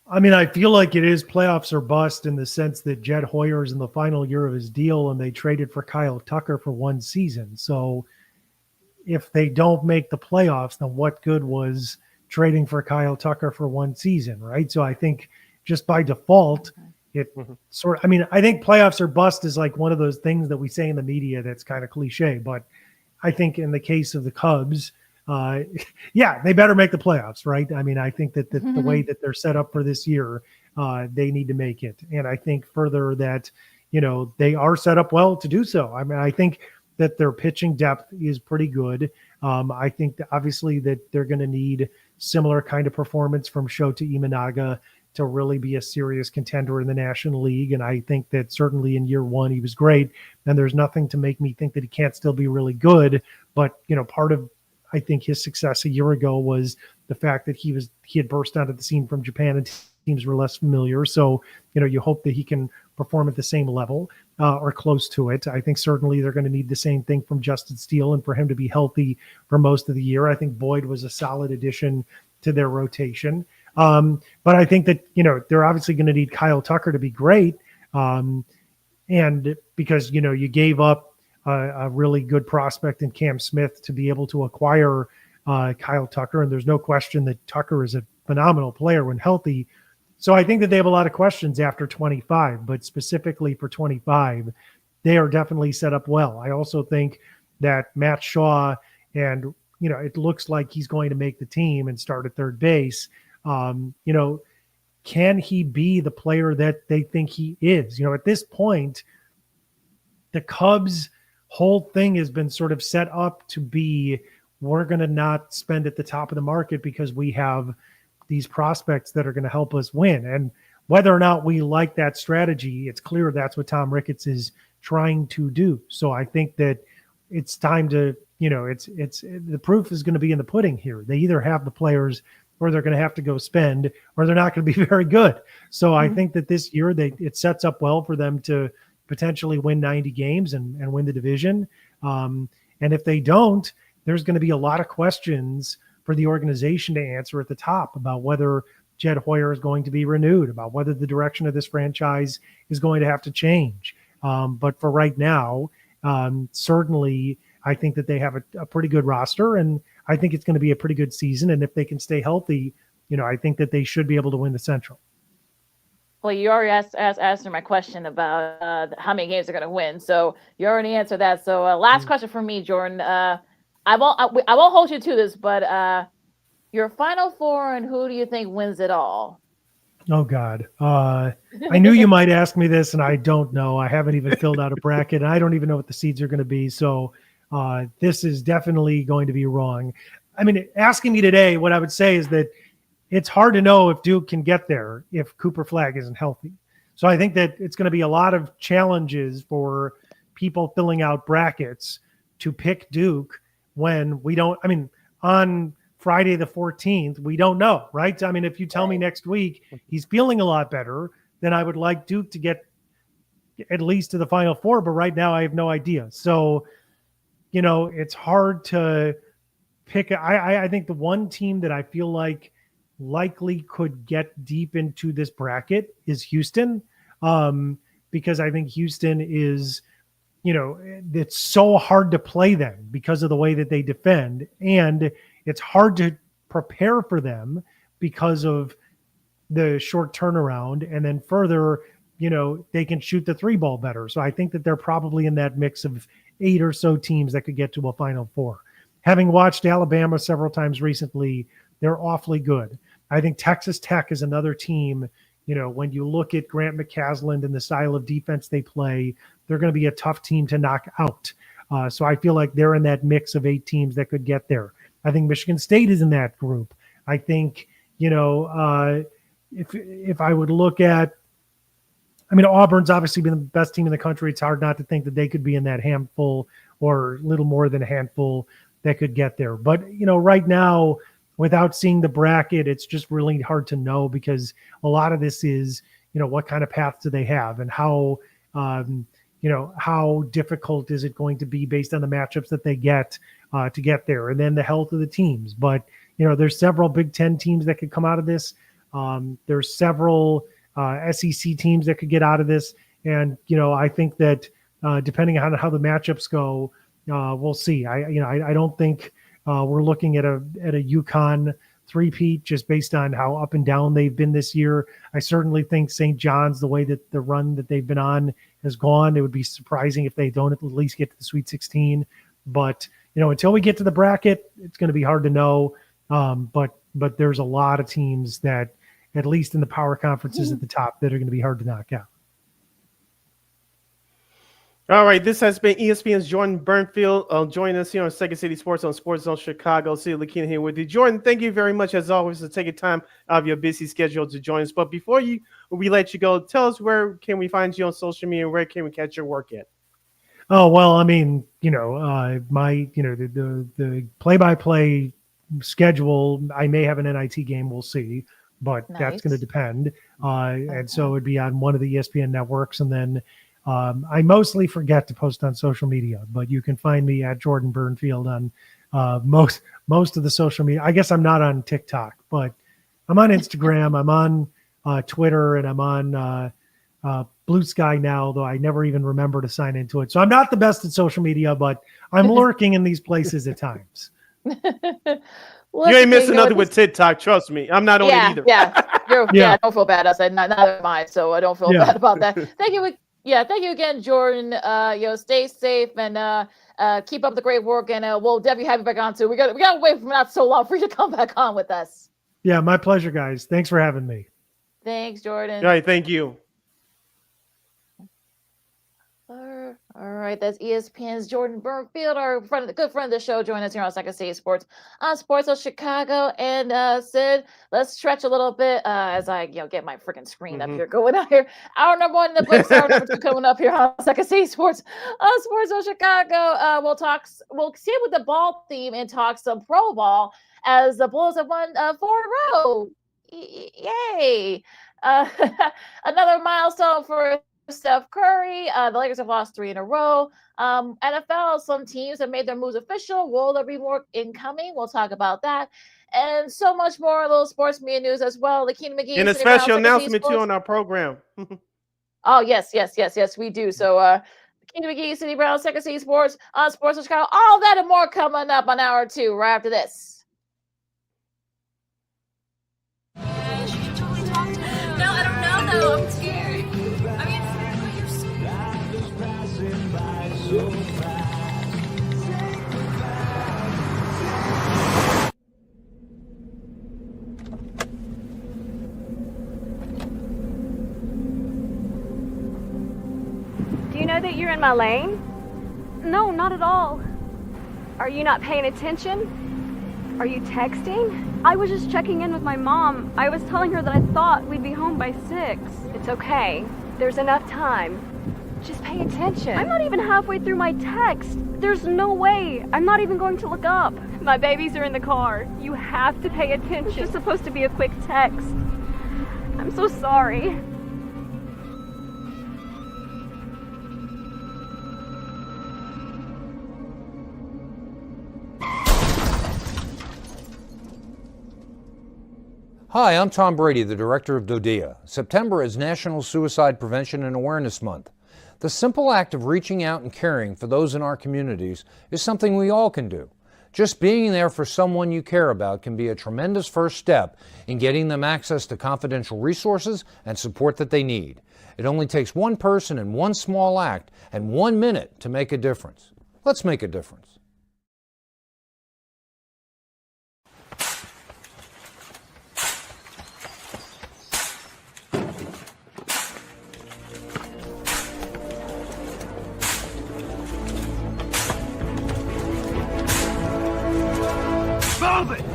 I mean, I feel like it is playoffs or bust in the sense that Jed Hoyer is in the final year of his deal, and they traded for Kyle Tucker for one season. So if they don't make the playoffs, then what good was trading for Kyle Tucker for one season, right? So I think just by default, I think playoffs or bust is like one of those things that we say in the media that's kind of cliche, but I think in the case of the Cubs, they better make the playoffs, right? I mean, I think that the way that they're set up for this year, they need to make it. And I think further that, they are set up well to do so. I mean, I think that their pitching depth is pretty good. I think that obviously that they're going to need similar kind of performance from Shota Imanaga to really be a serious contender in the National League. And I think that certainly in year one, he was great. And there's nothing to make me think that he can't still be really good. But, part of, I think, his success a year ago was the fact that he had burst onto the scene from Japan and teams were less familiar. So, you hope that he can perform at the same level or close to it. I think certainly they're going to need the same thing from Justin Steele and for him to be healthy for most of the year. I think Boyd was a solid addition to their rotation. But I think that, they're obviously going to need Kyle Tucker to be great. And because, you gave up a really good prospect in Cam Smith to be able to acquire Kyle Tucker. And there's no question that Tucker is a phenomenal player when healthy. So I think that they have a lot of questions after 25, but specifically for 25, they are definitely set up well. I also think that Matt Shaw and, it looks like he's going to make the team and start at third base. Can he be the player that they think he is? At this point, the Cubs' whole thing has been sort of set up to be, we're going to not spend at the top of the market because we have these prospects that are going to help us win. And whether or not we like that strategy, it's clear that's what Tom Ricketts is trying to do. So I think that it's time to, it's the proof is going to be in the pudding here. They either have the players or they're going to have to go spend, or they're not going to be very good. So I think that this year it sets up well for them to potentially win 90 games and win the division. And if they don't, there's going to be a lot of questions for the organization to answer at the top about whether Jed Hoyer is going to be renewed, about whether the direction of this franchise is going to have to change. But for right now, certainly I think that they have a pretty good roster, and I think it's going to be a pretty good season. And if they can stay healthy, I think that they should be able to win the Central. Well, you already answered my question about how many games they're going to win. So you already answered that. So last question for me, Jordan. I won't hold you to this, but your Final Four, and who do you think wins it all? Oh, God. I knew you might ask me this, and I don't know. I haven't even filled out a bracket, and I don't even know what the seeds are going to be. So this is definitely going to be wrong. I mean, asking me today, what I would say is that it's hard to know if Duke can get there if Cooper Flagg isn't healthy. So I think that it's going to be a lot of challenges for people filling out brackets to pick Duke when we don't, I mean, on Friday the 14th, we don't know, right? I mean, if you tell me next week he's feeling a lot better, then I would like Duke to get at least to the Final Four, but right now I have no idea. So, it's hard to pick. I think the one team that I feel like likely could get deep into this bracket is Houston, because I think Houston is, it's so hard to play them because of the way that they defend, and it's hard to prepare for them because of the short turnaround, and then further, they can shoot the three ball better. So I think that they're probably in that mix of 8 or so teams that could get to a Final Four. Having watched Alabama several times recently, they're awfully good. I think Texas Tech is another team, when you look at Grant McCasland and the style of defense they play, they're going to be a tough team to knock out. So I feel like they're in that mix of 8 teams that could get there. I think Michigan State is in that group. I think, if I would look at, Auburn's obviously been the best team in the country. It's hard not to think that they could be in that handful or little more than a handful that could get there. But, right now, without seeing the bracket, it's just really hard to know, because a lot of this is, what kind of path do they have, and how, how difficult is it going to be based on the matchups that they get to get there, and then the health of the teams. But, there's several Big Ten teams that could come out of this. There's several SEC teams that could get out of this. And, I think that depending on how the matchups go, we'll see. I don't think we're looking at a UConn three-peat just based on how up and down they've been this year. I certainly think St. John's, the way that the run that they've been on has gone, it would be surprising if they don't at least get to the Sweet 16. But, until we get to the bracket, it's going to be hard to know. But there's a lot of teams that, at least in the power conferences at the top, that are going to be hard to knock out. All right, this has been ESPN's Jordan Bernfield joining us here on Second City Sports on Sports Zone Chicago. City Lakina here with you. Jordan, thank you very much, as always, for taking time out of your busy schedule to join us. But before we let you go, tell us, where can we find you on social media? Where can we catch your work at? Oh, well, my the play-by-play schedule, I may have an NIT game, we'll see, but that's going to depend. And so it'd be on one of the ESPN networks, and then I mostly forget to post on social media, but you can find me at Jordan Bernfield on most of the social media. I guess I'm not on TikTok, but I'm on Instagram, I'm on Twitter, and I'm on Blue Sky now, though I never even remember to sign into it. So I'm not the best at social media, but I'm lurking in these places at times. You ain't missing nothing with TikTok. Trust me. I'm not on it either. Yeah, don't feel bad. I said neither mind, so I don't feel bad about that. Thank you. Yeah, thank you again, Jordan. Stay safe and keep up the great work, and we'll definitely have you back on too. We got to wait for not so long for you to come back on with us. Yeah, my pleasure, guys. Thanks for having me. Thanks, Jordan. All right, thank you. All right, that's ESPN's Jordan Bernfield, our good friend of the show, joining us here on Second City Sports on Sports of Chicago. And Sid, let's stretch a little bit as I get my freaking screen up here going out here. Hour number 1 in the Blitz, hour number 2 coming up here on Second City Sports on Sports of Chicago. We'll see with the ball theme and talk some pro ball as the Bulls have won 4 in a row. Yay! Another milestone for Steph Curry. The Lakers have lost 3 in a row. NFL, some teams have made their moves official. Will there be more incoming? We'll talk about that. And so much more, a little sports media news as well. Lakeena McGee and a Cindy Brown, special Second City announcement too Sports. on our program. Oh, yes, we do. So, Lakeena McGee, Cindy Brown, Second City Sports, on Sports of Chicago. All that and more coming up on hour 2 right after this. No, I don't know though. I'm scared. I mean, you're Do you know that you're in my lane? No, not at all. Are you not paying attention? Are you texting? I was just checking in with my mom. I was telling her that I thought we'd be home by 6. It's okay. There's enough time. Just pay attention. I'm not even halfway through my text. There's no way. I'm not even going to look up. My babies are in the car. You have to pay attention. It's just supposed to be a quick text. I'm so sorry. Hi, I'm Tom Brady, the director of DODEA. September is National Suicide Prevention and Awareness Month. The simple act of reaching out and caring for those in our communities is something we all can do. Just being there for someone you care about can be a tremendous first step in getting them access to confidential resources and support that they need. It only takes one person and one small act and 1 minute to make a difference. Let's make a difference. Move it!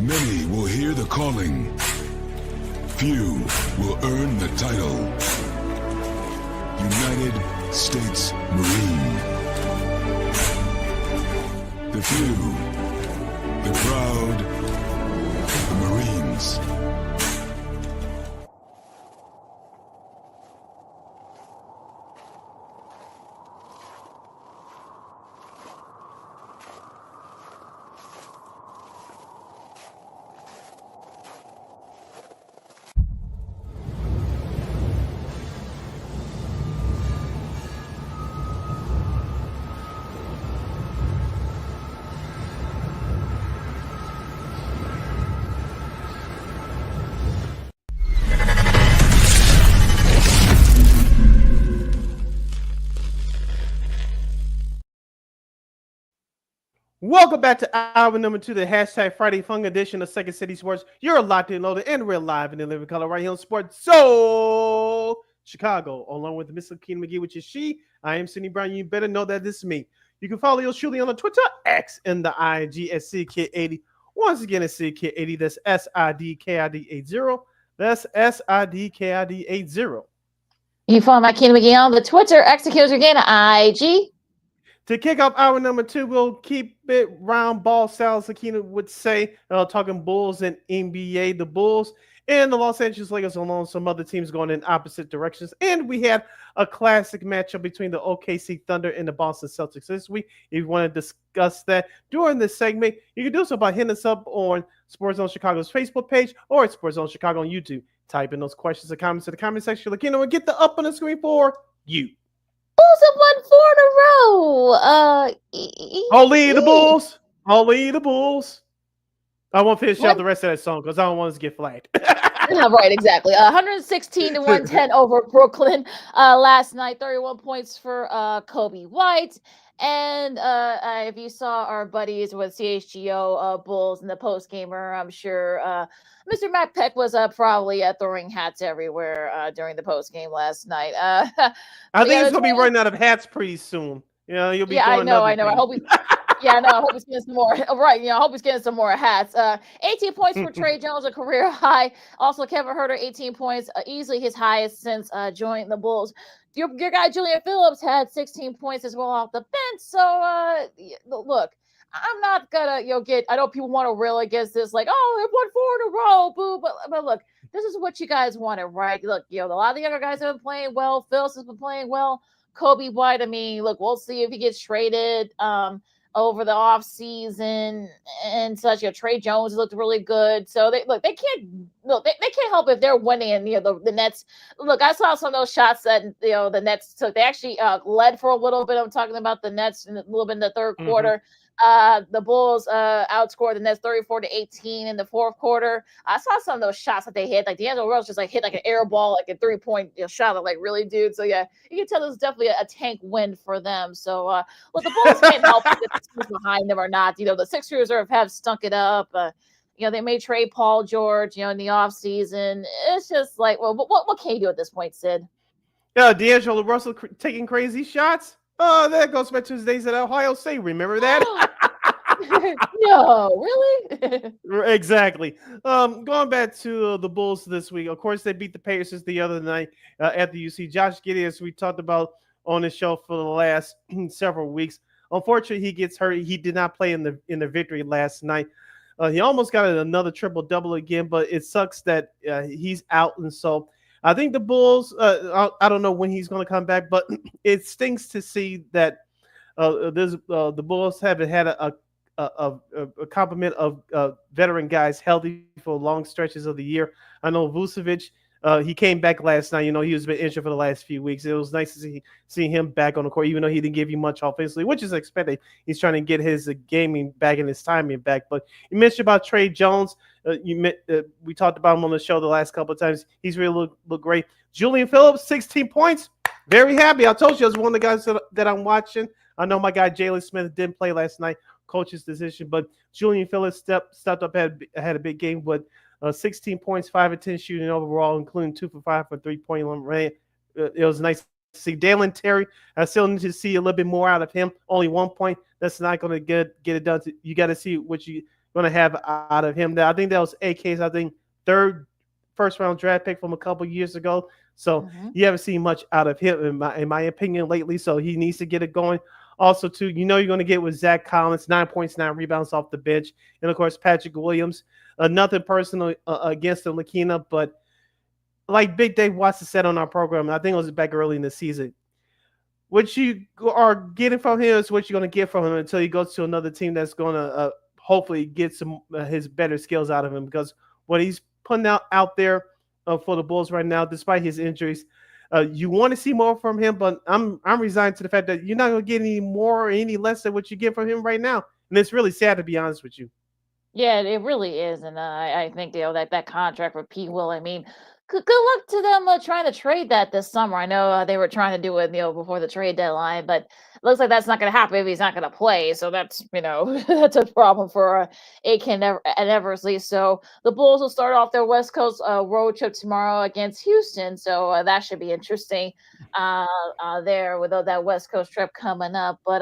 Many will hear the calling. Few will earn the title. United States Marine. The few, the proud, the Marines. Welcome back to hour number 2, the hashtag Friday Fun edition of Second City Sports. You're locked and loaded and real live in the living color right here on Sports Soul Chicago, along with Miss Lakeena McGee, which is she. I am Cindy Brown. You better know that this is me. You can follow yours truly on the Twitter, X, and the IG at CKid80. Once again, it's CKid80. That's SIDKID80. That's SIDKID80. You follow my Lakeena McGee on the Twitter, executors again, IG. To kick off hour number 2, we'll keep it round ball style, as Lakeena would say, talking Bulls and NBA. The Bulls and the Los Angeles Lakers, along with some other teams going in opposite directions. And we had a classic matchup between the OKC Thunder and the Boston Celtics this week. If you want to discuss that during this segment, you can do so by hitting us up on Sports Zone Chicago's Facebook page or at Sports Zone Chicago on YouTube. Type in those questions and comments in the comment section. Lakeena will get the up on the screen for you. Bulls have won 4 in a row. Only the Bulls. Only the Bulls. I won't finish out the rest of that song because I don't want us to get flagged. Right, exactly. 116 to 110 over Brooklyn last night. 31 points for Kobe White. And if you saw our buddies with CHGO Bulls in the post-gamer, I'm sure Mr. Matt Peck was probably throwing hats everywhere during the post-game last night. I think he's going to be running out of hats pretty soon. You'll be Yeah, I throwing know. other I things. hope he. Yeah, no, I hope he's getting some more. Right, I hope he's getting some more hats. 18 points for Trey Jones, a career high. Also, Kevin Huerter, 18 points, easily his highest since joining the Bulls. Your guy Julian Phillips had 16 points as well off the bench. So, look, I'm not gonna get. I know people want to rail against this, like, oh, they won 4 in a row, boo. But look, this is what you guys wanted, right? Look, a lot of the younger guys have been playing well. Phillips has been playing well. Kobe White, I mean, look, we'll see if he gets traded. Over the off season and such. Trey Jones looked really good. So they can't help if they're winning. And the Nets. Look, I saw some of those shots that the Nets took. They actually led for a little bit. I'm talking about the Nets in a little bit in the third quarter. The Bulls outscored the Nets 34-18 in the fourth quarter. I saw some of those shots that they hit. Like D'Angelo Russell just like hit like an air ball, like a 3-point shot. I'm like, really, dude? So yeah, you can tell this is definitely a tank win for them. So well, the Bulls can't help if the teams behind them or not. The Sixers have stunk it up. They may trade Paul George, in the offseason. It's just like, well, what can you do at this point, Sid? Yeah, D'Angelo Russell taking crazy shots. Oh, that goes back to his days at Ohio State. Remember that? No, really? Exactly. Going back to the Bulls this week. Of course, they beat the Pacers the other night at the UC. Josh Giddey, as we talked about on the show for the last several weeks. Unfortunately, he gets hurt. He did not play in the victory last night. He almost got another triple-double again, but it sucks that he's out. And so I think the Bulls, I don't know when he's going to come back, but it stinks to see that the Bulls haven't had a complement of veteran guys healthy for long stretches of the year. I know Vucevic, he came back last night. He was been injured for the last few weeks. It was nice to see him back on the court, even though he didn't give you much offensively, which is expected. He's trying to get his gaming back and his timing back. But you mentioned about Trey Jones. We talked about him on the show the last couple of times. He's really looked great. Julian Phillips, 16 points. Very happy. I told you I was one of the guys that I'm watching. I know my guy Jalen Smith didn't play last night, coach's decision, but Julian Phillips stepped up, had a big game with 16 points, 5 of 10 shooting overall, including 2 for 5 for 3-point range. It was nice to see. Dalen Terry, I still need to see a little bit more out of him. Only 1 point. That's not going to get it done. You got to see what you're going to have out of him. I think that was AK's, third first-round draft pick from a couple years ago. So you haven't seen much out of him, in my opinion, lately. So he needs to get it going. Also, too, you're going to get with Zach Collins, 9 points, 9 rebounds off the bench. And, of course, Patrick Williams. Nothing personal against the Lakina, but like Big Dave Watson said on our program, I think it was back early in the season, what you are getting from him is what you're going to get from him until he goes to another team that's going to hopefully get some his better skills out of him, because what he's putting out there for the Bulls right now, despite his injuries, you want to see more from him, but I'm resigned to the fact that you're not going to get any more or any less than what you get from him right now. And it's really sad, to be honest with you. Yeah, it really is. And I think, that contract with P. Will, I mean, good luck to them trying to trade that this summer. I know they were trying to do it, before the trade deadline, but it looks like that's not going to happen if he's not going to play. So that's, that's a problem for AK and Eversley. So the Bulls will start off their West Coast road trip tomorrow against Houston. So that should be interesting there with that West Coast trip coming up. But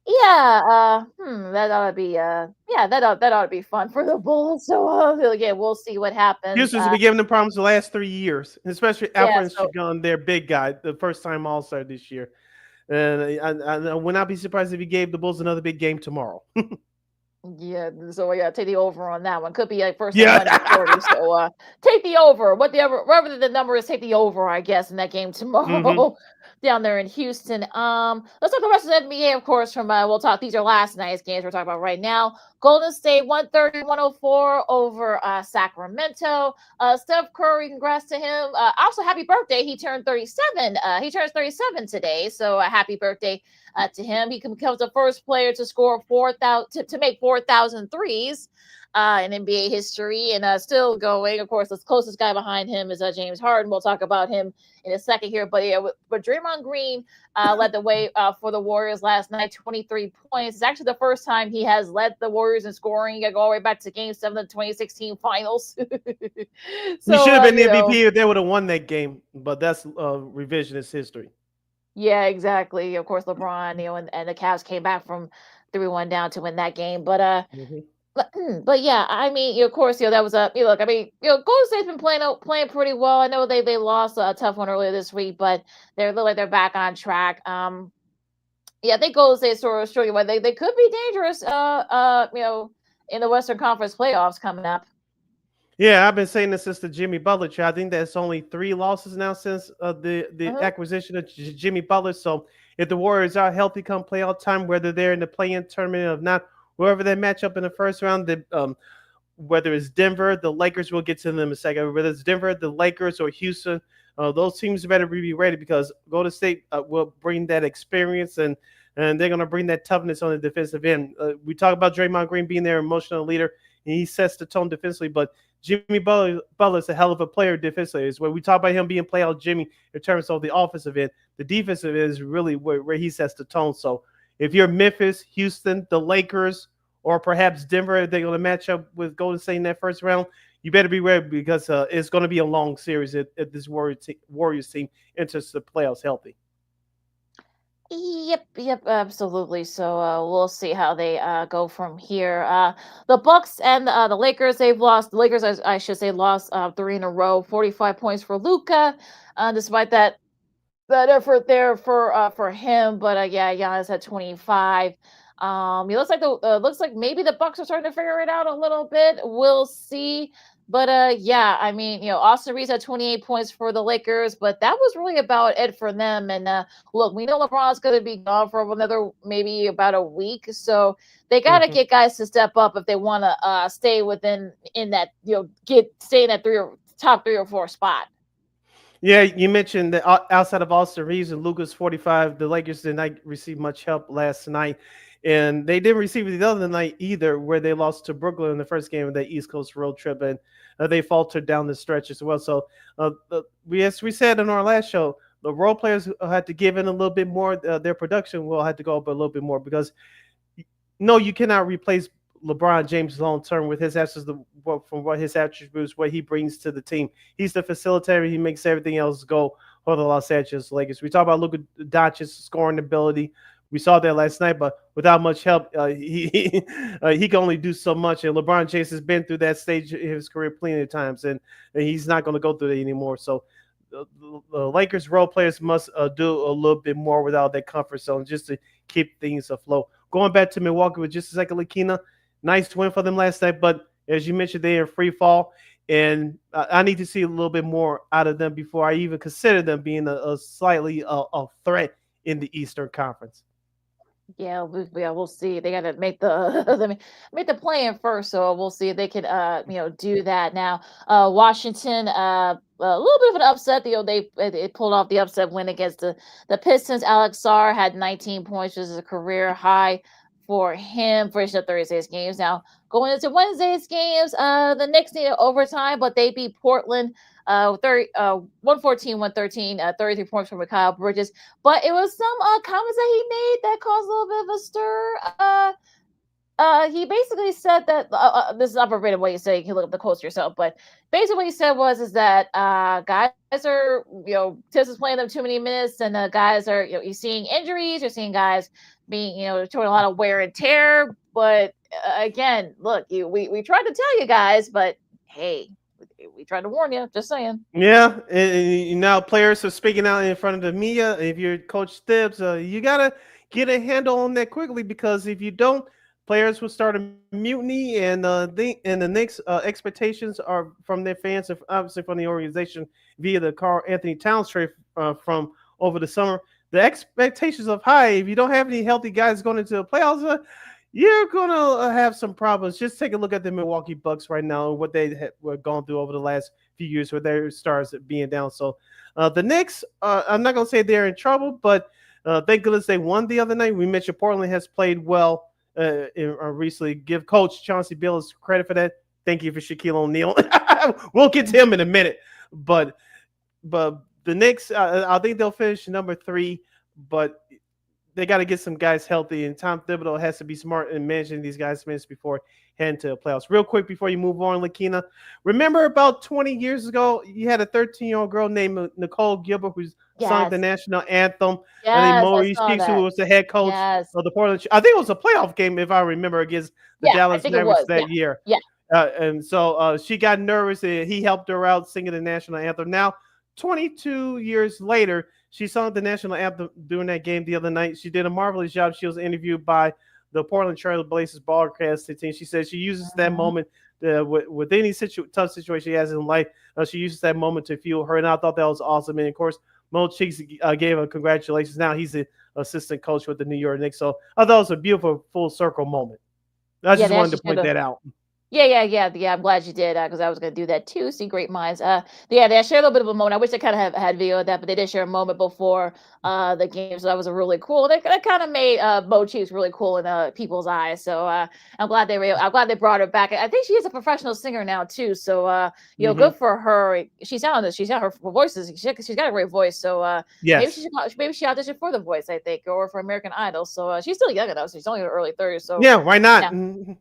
that ought to be that ought to be fun for the Bulls. So again, we'll see what happens. Houston's been giving them problems the last 3 years, especially Alfred Shagun, their big guy, the first-time All-Star this year. And I would not be surprised if he gave the Bulls another big game tomorrow. Yeah, so take the over on that one. Could be like first and 140. So take the over. Whatever the number is, take the over, I guess, in that game tomorrow down there in Houston. Let's talk the rest of the NBA, of course. We'll talk. These are last night's games we're talking about right now. Golden State 130-104 over Sacramento. Steph Curry, congrats to him. Also, happy birthday. He turned 37. He turns 37 today. So happy birthday to him. He becomes the first player to score 4,000 to make 4,000 threes in NBA history, and still going. Of course, the closest guy behind him is James Harden. We'll talk about him in a second here. But Draymond Green led the way for the Warriors last night, 23 points. It's actually the first time he has led the Warriors in scoring. I go all the way back to Game 7 of the 2016 Finals. So, he should have been the MVP if they would have won that game, but that's revisionist history. Yeah, exactly. Of course, LeBron, and the Cavs came back from 3-1 down to win that game. Mhm. But yeah, I mean, of course, that was a look. I mean, Golden State's been playing pretty well. I know they lost a tough one earlier this week, but they look like they're back on track. Yeah, I think Golden State sort of showing you why they could be dangerous. In the Western Conference playoffs coming up. Yeah, I've been saying this since the Jimmy Butler trade. I think there's only 3 losses now since the Uh-huh. acquisition of Jimmy Butler. So if the Warriors are healthy come playoff time, whether they're in the play-in tournament or not, whoever they match up in the first round, whether it's Denver, the Lakers, we'll get to them in a second. Whether it's Denver, the Lakers, or Houston, those teams better be ready because Golden State will bring that experience and they're going to bring that toughness on the defensive end. We talk about Draymond Green being their emotional leader, and he sets the tone defensively, but Jimmy Butler's a hell of a player defensively. Is where we talk about him being playoff Jimmy in terms of the offensive end. The defensive end is really where he sets the tone. So if you're Memphis, Houston, the Lakers, or perhaps Denver, they're going to match up with Golden State in that first round. You better be ready because it's going to be a long series if this Warriors team enters the playoffs healthy. Yep, absolutely. So we'll see how they go from here. The Bucks and the Lakers, they've lost. The Lakers, I should say, lost 3 in a row. 45 points for Luca, despite that effort there for him. But yeah, Giannis had 25. It looks like maybe the Bucks are starting to figure it out a little bit. We'll see. But yeah, I mean, Austin Reeves had 28 points for the Lakers, but that was really about it for them. And look, we know LeBron's going to be gone for another maybe about a week, so they got to get guys to step up if they want to stay in that stay in that top 3 or 4 spot. Yeah, you mentioned that outside of Austin Reeves and Lucas 45, the Lakers did not receive much help last night. And they didn't receive it the other night either, where they lost to Brooklyn in the first game of the East Coast road trip. And they faltered down the stretch as well. So, as we said in our last show, the role players had to give in a little bit more. Their production will have to go up a little bit more because no, you cannot replace LeBron James long term with his access from what his attributes, what he brings to the team. He's the facilitator. He makes everything else go for the Los Angeles Lakers. We talk about Luka Doncic's scoring ability. We saw that last night, but without much help, he can only do so much. And LeBron James has been through that stage in his career plenty of times, and he's not going to go through it anymore. So the Lakers role players must do a little bit more without that comfort zone just to keep things afloat. Going back to Milwaukee with just a second, Lakina, nice win for them last night, but as you mentioned, they're in free fall, and I need to see a little bit more out of them before I even consider them being a slightly a threat in the Eastern Conference. Yeah, we'll see. They got to make the make the plan first, so we'll see if they can do that. Now, Washington, a little bit of an upset. They pulled off the upset win against the Pistons. Alex Sarr had 19 points, which is a career high for him for his Thursday's games. Now, going into Wednesday's games, the Knicks needed overtime, but they beat Portland 114-113, 33 points from Mikal Bridges. But it was some comments that he made that caused a little bit of a stir. He basically said that this is not verbatim what he said. You can look up the quotes yourself, but basically what he said is that guys are Tibbs is playing them too many minutes, and guys are you're seeing injuries, you're seeing guys being showing a lot of wear and tear. But again, look, we tried to tell you guys, but hey, we tried to warn you. Just saying. Yeah, and now players are speaking out in front of the media. If you're Coach Tibbs, you gotta get a handle on that quickly because if you don't, players will start a mutiny, and the Knicks expectations are from their fans and obviously from the organization via the Karl Anthony Towns trade from over the summer. The expectations are high. If you don't have any healthy guys going into the playoffs, you're gonna have some problems. Just take a look at the Milwaukee Bucks right now and what they were going through over the last few years with their stars being down. So the Knicks, I'm not gonna say they're in trouble, but thank goodness they won the other night. We mentioned Portland has played well recently. Give Coach Chauncey Billups credit for that. Thank you for Shaquille O'Neal. We'll get to him in a minute, but the Knicks, I think they'll finish number 3, but they got to get some guys healthy, and Tom Thibodeau has to be smart in managing these guys' minutes before heading to the playoffs. Real quick before you move on, Lakina, remember about 20 years ago, you had a 13-year-old girl named Nicole Gilbert who sung the Yes. national anthem. And then Yes, I Maurice saw Cheeks, who that. was the head coach Yes. of the Portland. I think it was a playoff game, if I remember, against the Yeah, I Dallas think it Mavericks was. that year. Yeah. And so she got nervous, and he helped her out singing the national anthem. Now, 22 years later, she sung the national anthem during that game the other night. She did a marvelous job. She was interviewed by the Portland Trail Blazers broadcasting team. She said she uses that moment with any tough situation she has in life. She uses that moment to fuel her, and I thought that was awesome. And of course, Mo Cheeks gave her congratulations. Now he's the assistant coach with the New York Knicks. So I thought it was a beautiful full circle moment. I just wanted to point that out. Yeah. I'm glad you did because I was going to do that too. See, great minds. Yeah, they shared a little bit of a moment. I wish I kind of had video of that, but they did share a moment before the game, so that was a really cool. That kind of made Bo Chiefs really cool in people's eyes. So I'm glad they brought her back. I think she is a professional singer now too. So good for her. Her voice she's got a great voice. So yes, maybe she auditioned for The Voice, I think, or for American Idol. So she's still young enough. So she's only in her early 30s. So yeah, why not?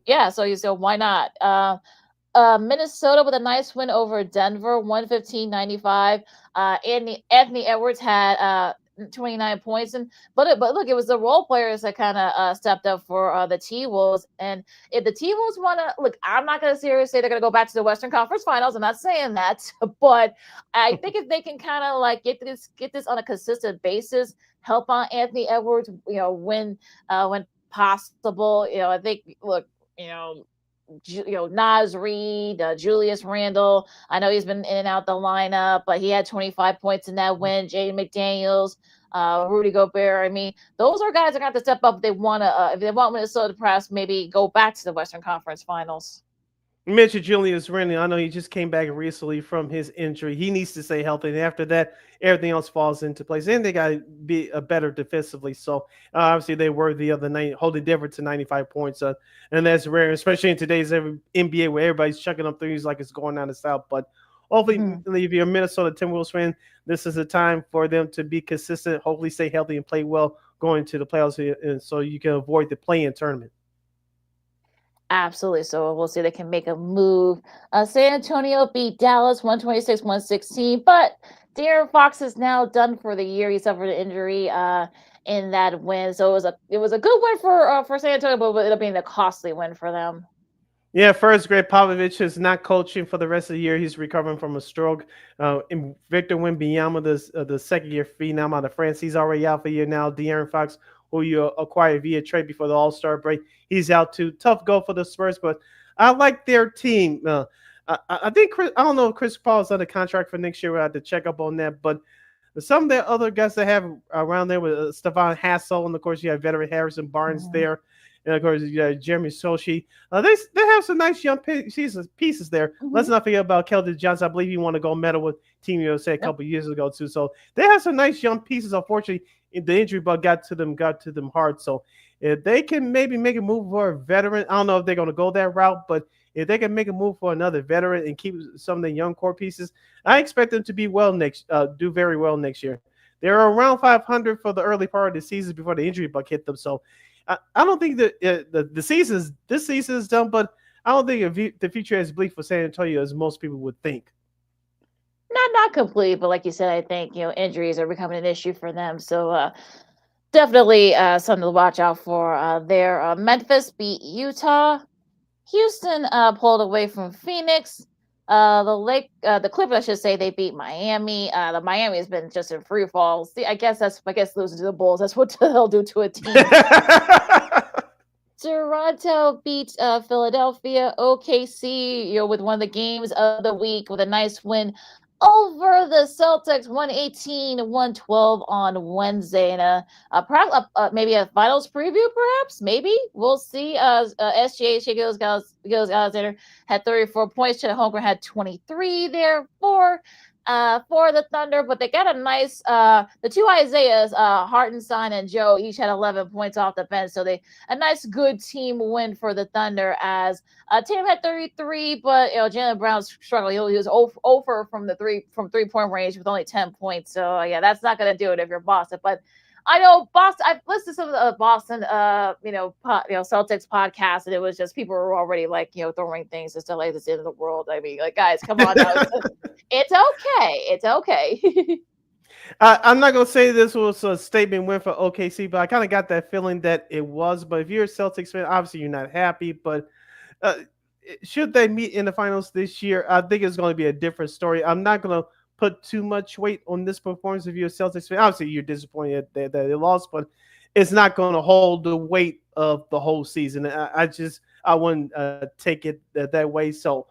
Yeah, so why not? Minnesota with a nice win over Denver, 115-95. Anthony Edwards had 29 points, but look, it was the role players that kind of stepped up for the T-Wolves. And if the T-Wolves want to look, I'm not going to seriously say they're going to go back to the Western Conference Finals. I'm not saying that, but I think if they can kind of like get this on a consistent basis, help on Anthony Edwards, when possible. I think Naz Reid, Julius Randle. I know he's been in and out the lineup, but he had 25 points in that win. Jaden McDaniels, Rudy Gobert. I mean, those are guys that got to step up if they want Minnesota to perhaps maybe go back to the Western Conference Finals. You mentioned Julius Randle. I know he just came back recently from his injury. He needs to stay healthy. And after that, everything else falls into place. And they got to be better defensively. So obviously they were the other night, holding Denver to 95 points. And that's rare, especially in today's NBA where everybody's chucking up threes like it's going down the south. But hopefully, if you're a Minnesota Timberwolves fan, this is a time for them to be consistent, hopefully stay healthy and play well going to the playoffs, and so you can avoid the play-in tournament. Absolutely. So we'll see if they can make a move. San Antonio beat Dallas 126-116, but De'Aaron Fox is now done for the year. He suffered an injury in that win. So it was a good win for San Antonio, but it'll be a costly win for them. Yeah, first, Greg Popovich is not coaching for the rest of the year. He's recovering from a stroke. And Victor Wembanyama, the second-year phenom out of France, he's already out for a year now. De'Aaron Fox, who you acquired via trade before the All-Star break, he's out too. Tough go for the Spurs, but I like their team. I think I don't know if Chris Paul is under contract for next year. We'll have to check up on that, but some of the other guys they have around there with Stephon Hassel, and of course you have veteran Harrison Barnes there. And of course, Jeremy Sochi. They have some nice young pieces there. Let's not forget about Keldon Johnson. I believe he won a gold medal with Team USA a couple years ago too. So they have some nice young pieces. Unfortunately, the injury bug got to them hard. So if they can maybe make a move for a veteran, I don't know if they're going to go that route, but if they can make a move for another veteran and keep some of the young core pieces, I expect them to be do very well next year. They're around 500 for the early part of the season before the injury bug hit them. So I don't think that this season is done, but I don't think the future is bleak for San Antonio as most people would think. Not complete, but like you said, I think injuries are becoming an issue for them. So definitely something to watch out for there. Memphis beat Utah. Houston pulled away from Phoenix. The Clippers, I should say, they beat Miami. The Miami has been just in free fall. See, I guess losing to the Bulls. That's what they'll do to a team. Toronto beat Philadelphia. OKC, with one of the games of the week with a nice win over the Celtics, 118-112 on Wednesday. And perhaps maybe a finals preview, perhaps. Maybe. We'll see. SGA, Shai Gilgeous-Alexander had 34 points. Chet Holmgren had 23 there for the Thunder, but they got a nice the two Isaiahs, Hartenstein and Joe, each had 11 points off the bench, so a nice good team win for the Thunder. As Tatum had 33, but Jaylen Brown struggled. He was over from 3-point range with only 10 points. So yeah, that's not going to do it if you're Boston. But I know Boston. I've listened to some of the Boston, Celtics podcast, and it was just people were already like, throwing things just to like this end of the world. I mean, like, guys, come on now. It's okay. It's okay. I'm not gonna say this was a statement win for OKC, but I kind of got that feeling that it was. But if you're a Celtics fan, obviously you're not happy. But uh, should they meet in the finals this year, I think it's going to be a different story. I'm not going to put too much weight on this performance if you're a Celtics fan. Obviously, you're disappointed that they lost, but it's not going to hold the weight of the whole season. I wouldn't take it that way. So,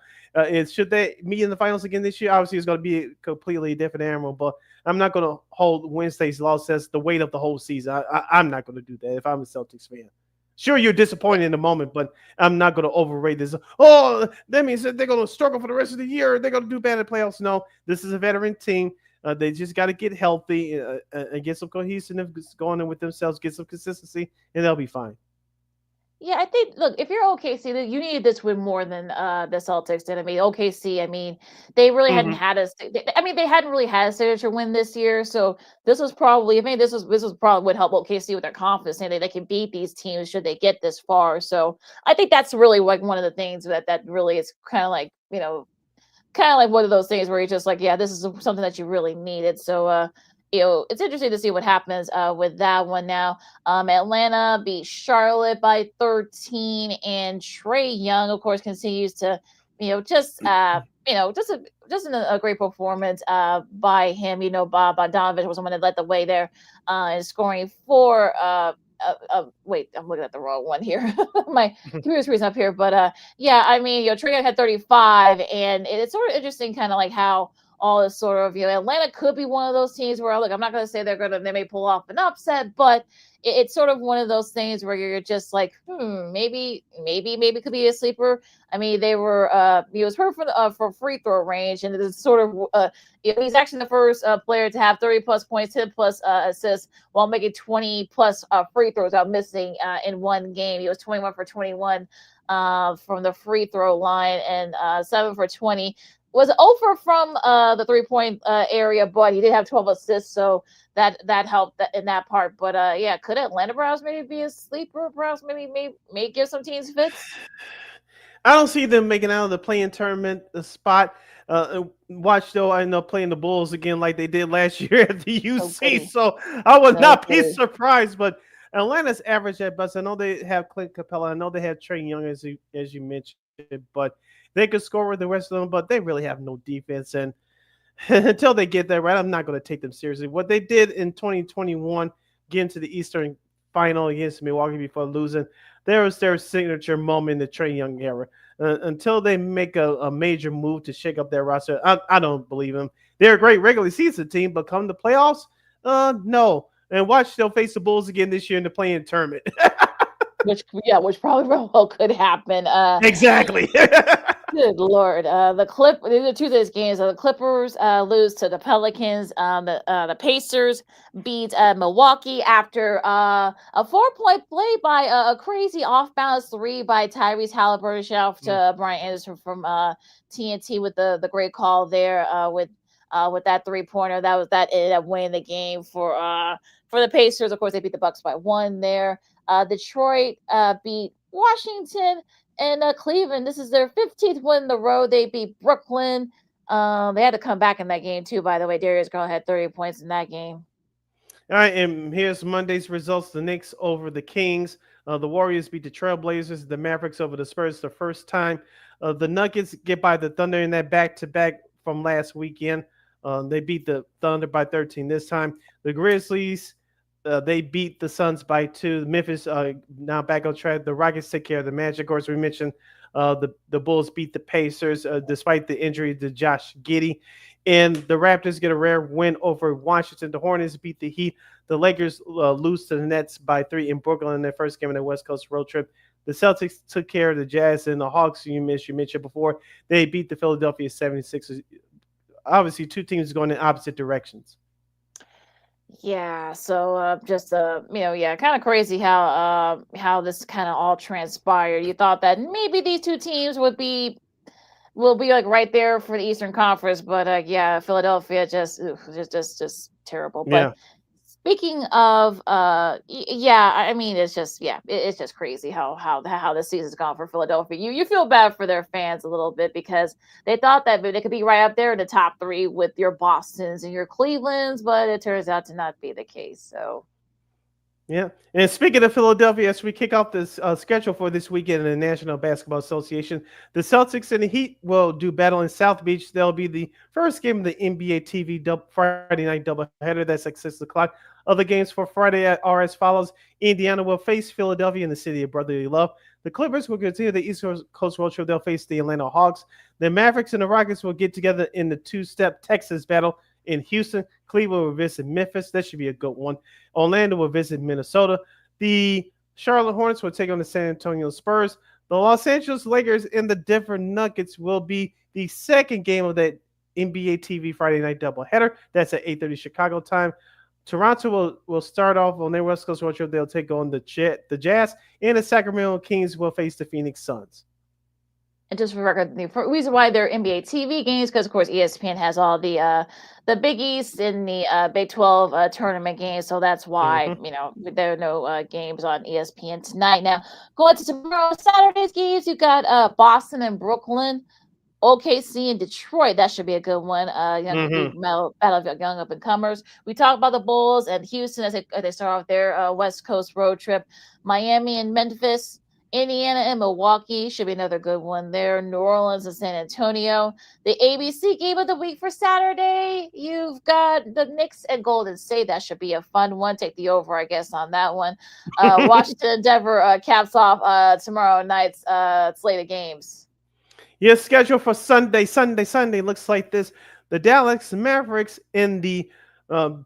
should they meet in the finals again this year? Obviously, it's going to be a completely different animal. But I'm not going to hold Wednesday's loss as the weight of the whole season. I'm not going to do that if I'm a Celtics fan. Sure, you're disappointed in the moment, but I'm not going to overrate this. Oh, that means that they're going to struggle for the rest of the year. They're going to do bad in the playoffs. No, this is a veteran team. They just got to get healthy and get some cohesiveness going in with themselves, get some consistency, and they'll be fine. Yeah, I think. Look, if you're OKC, you needed this win more than the Celtics did. I mean, OKC. I mean, they really hadn't had a. They hadn't really had a signature win this year. So this was probably. I mean, this was probably would help OKC with their confidence, saying that they can beat these teams should they get this far. So I think that's really like one of the things that really is kind of like one of those things where you're just like, yeah, this is something that you really needed. So it's interesting to see what happens with that one now. Atlanta beat Charlotte by 13, and Trae Young, of course, continues to, just in a great performance by him. Bob Bogdanovich was someone that led the way there in scoring four. Wait, I'm looking at the wrong one here. My computer screen's up here, but Trae Young had 35, and it's sort of interesting, kind of like how all this sort of, Atlanta could be one of those teams where, look, I'm not going to say they may pull off an upset, but it's sort of one of those things where you're just like, maybe could be a sleeper. I mean, they were, he was hurt for free throw range, and it's sort of, he's actually the first player to have 30 plus points, 10 plus assists while making 20 plus free throws without missing in one game. He was 21 for 21 from the free throw line and 7 for 20. Was over from the 3-point area, but he did have 12 assists, so that helped in that part. But could Atlanta perhaps maybe be a sleeper? Perhaps maybe give some teams fits. I don't see them making out of the play-in tournament the spot. Watch though, I end up playing the Bulls again like they did last year at the UC, so I would not be surprised. But Atlanta's average at best. I know they have Clint Capella. I know they have Trae Young, as you mentioned, but they could score with the rest of them, but they really have no defense. And until they get that right, I'm not going to take them seriously. What they did in 2021, getting to the Eastern Final against Milwaukee before losing, there was their signature moment in the Trae Young era. Until they make a major move to shake up their roster, I don't believe them. They're a great regular season team, but come the playoffs, no. And watch, they'll face the Bulls again this year in the play-in tournament. which probably well could happen. Exactly. Good Lord. These are Tuesday's games. The Clippers lose to the Pelicans. The Pacers beat Milwaukee after a 4-point play by a crazy off-balance 3 by Tyrese Halliburton. Shout out to Brian Anderson from TNT with the great call there with that 3-pointer. That ended up winning the game for the Pacers. Of course, they beat the Bucks by 1 there. Detroit beat Washington. And Cleveland, this is their 15th win in the road. They beat Brooklyn. They had to come back in that game, too, by the way. Darius Garland had 30 points in that game. All right, and here's Monday's results. The Knicks over the Kings. The Warriors beat the Trailblazers. The Mavericks over the Spurs the first time. The Nuggets get by the Thunder in that back-to-back from last weekend. They beat the Thunder by 13 this time. The Grizzlies, they beat the Suns by 2. Memphis now back on track. The Rockets take care of the Magic. Of course, we mentioned the Bulls beat the Pacers despite the injury to Josh Giddey. And the Raptors get a rare win over Washington. The Hornets beat the Heat. The Lakers lose to the Nets by 3 in Brooklyn in their first game in their West Coast road trip. The Celtics took care of the Jazz, and the Hawks, you mentioned before, they beat the Philadelphia 76ers. Obviously, two teams going in opposite directions. Yeah, so just kind of crazy how this kind of all transpired. You thought that maybe these two teams will be like right there for the Eastern Conference, but Philadelphia just terrible. But Speaking of, yeah, I mean, it's just, it's just crazy how this season's gone for Philadelphia. You feel bad for their fans a little bit because they thought that they could be right up there in the top three with your Bostons and your Clevelands, but it turns out to not be the case. So. Yeah. And speaking of Philadelphia, as we kick off this schedule for this weekend in the National Basketball Association, the Celtics and the Heat will do battle in South Beach. That'll be the first game of the NBA TV Friday night doubleheader. That's at 6 o'clock. Other games for Friday are as follows. Indiana will face Philadelphia in the city of brotherly love. The Clippers will continue the East Coast road trip. They'll face the Atlanta Hawks. The Mavericks and the Rockets will get together in the two-step Texas battle in Houston. Cleveland will visit Memphis. That should be a good one. Orlando will visit Minnesota. The Charlotte Hornets will take on the San Antonio Spurs. The Los Angeles Lakers and the Denver Nuggets will be the second game of that NBA TV Friday night doubleheader. That's at 8:30 Chicago time. Toronto will start off on their West Coast road trip. They'll take on the Jazz, and the Sacramento Kings will face the Phoenix Suns. And just for record, the reason why they're NBA TV games, because of course ESPN has all the Big East and the Big 12 tournament games, so that's why there are no games on ESPN tonight. Now going to tomorrow, Saturday's games, you got Boston and Brooklyn, OKC and Detroit. That should be a good one. Battle of young up and comers. We talked about the Bulls and Houston as they start off their West Coast road trip. Miami and Memphis. Indiana and Milwaukee should be another good one there. New Orleans and San Antonio. The ABC game of the week for Saturday, you've got the Knicks and Golden State. That should be a fun one. Take the over, I guess, on that one. Washington, Denver caps off tomorrow night's slate of games. Your schedule for Sunday looks like this. The Dallas Mavericks and the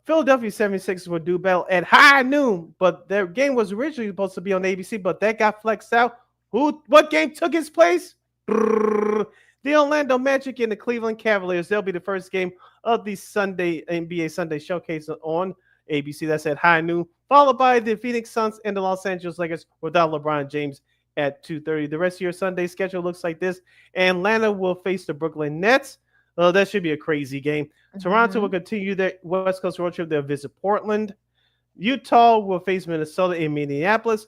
Philadelphia 76ers will do battle at high noon, but their game was originally supposed to be on ABC, but that got flexed out. What game took its place? The Orlando Magic and the Cleveland Cavaliers. They'll be the first game of the NBA Sunday Showcase on ABC. That's at high noon, followed by the Phoenix Suns and the Los Angeles Lakers without LeBron James at 2:30. The rest of your Sunday schedule looks like this. Atlanta will face the Brooklyn Nets. That should be a crazy game. Toronto will continue their West Coast road trip. They'll visit Portland. Utah will face Minnesota in Minneapolis.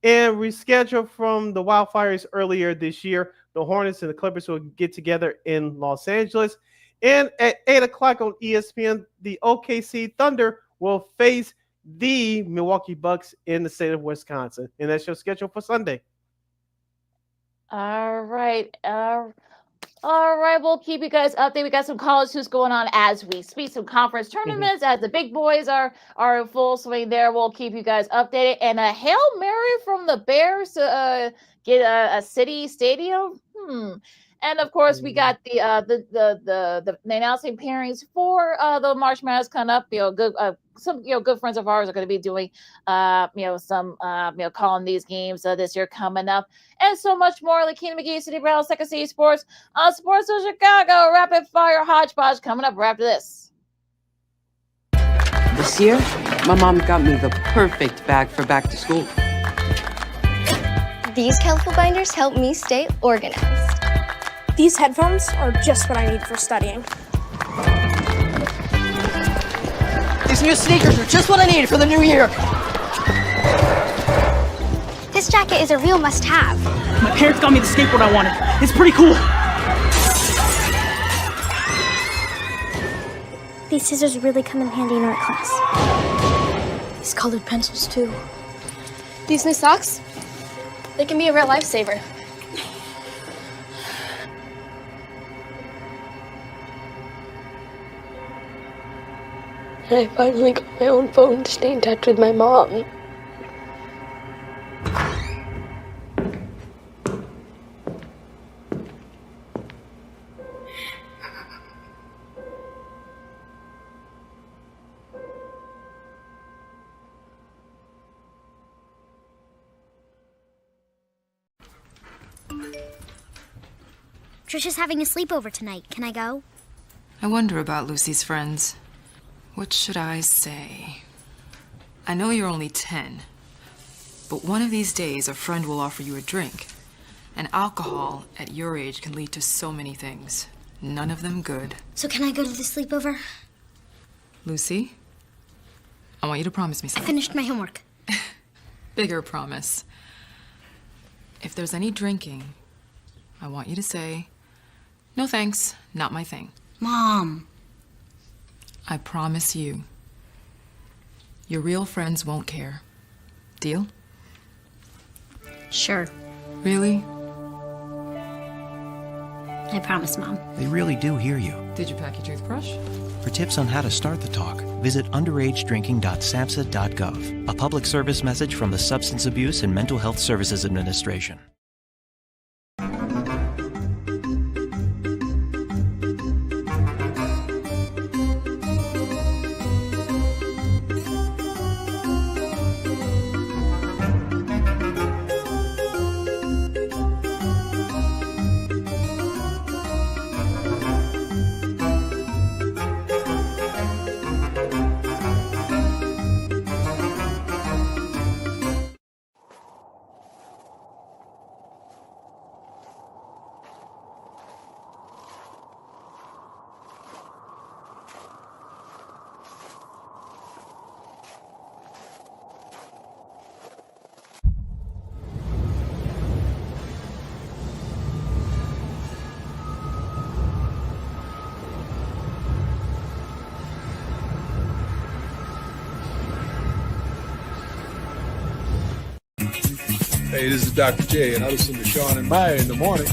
And rescheduled from the wildfires earlier this year, the Hornets and the Clippers will get together in Los Angeles. And at 8 o'clock on ESPN, the OKC Thunder will face the Milwaukee Bucks in the state of Wisconsin. And that's your schedule for Sunday. All right. All right, we'll keep you guys updated. We got some college hoops going on as we speak, some conference tournaments as the big boys are in full swing there. We'll keep you guys updated. And a Hail Mary from the Bears to get a city stadium. And of course, we got the announcing pairings for the March Madness coming up. Some good friends of ours are going to be doing some calling these games this year coming up, and so much more. Like Keenan McGee, City Brown, Second City Sports on Sports of Chicago. Rapid Fire Hodgepodge coming up right after this. This year, my mom got me the perfect bag for back to school. These colorful binders help me stay organized. These headphones are just what I need for studying. These new sneakers are just what I need for the new year. This jacket is a real must-have. My parents got me the skateboard I wanted. It's pretty cool. These scissors really come in handy in art class. These colored pencils, too. These new socks, they can be a real lifesaver. And I finally got my own phone to stay in touch with my mom. Trisha's having a sleepover tonight. Can I go? I wonder about Lucy's friends. What should I say? I know you're only 10, but one of these days a friend will offer you a drink. And alcohol at your age can lead to so many things. None of them good. So can I go to the sleepover? Lucy? I want you to promise me I something. finished my homework. Bigger promise. If there's any drinking, I want you to say, "No thanks, not my thing." Mom. I promise you. Your real friends won't care. Deal? Sure. Really? I promise, Mom. They really do hear you. Did you pack your toothbrush? For tips on how to start the talk, visit underagedrinking.samhsa.gov. A public service message from the Substance Abuse and Mental Health Services Administration. Hey, this is Dr. J, and I listen to Sean and Maya in the morning.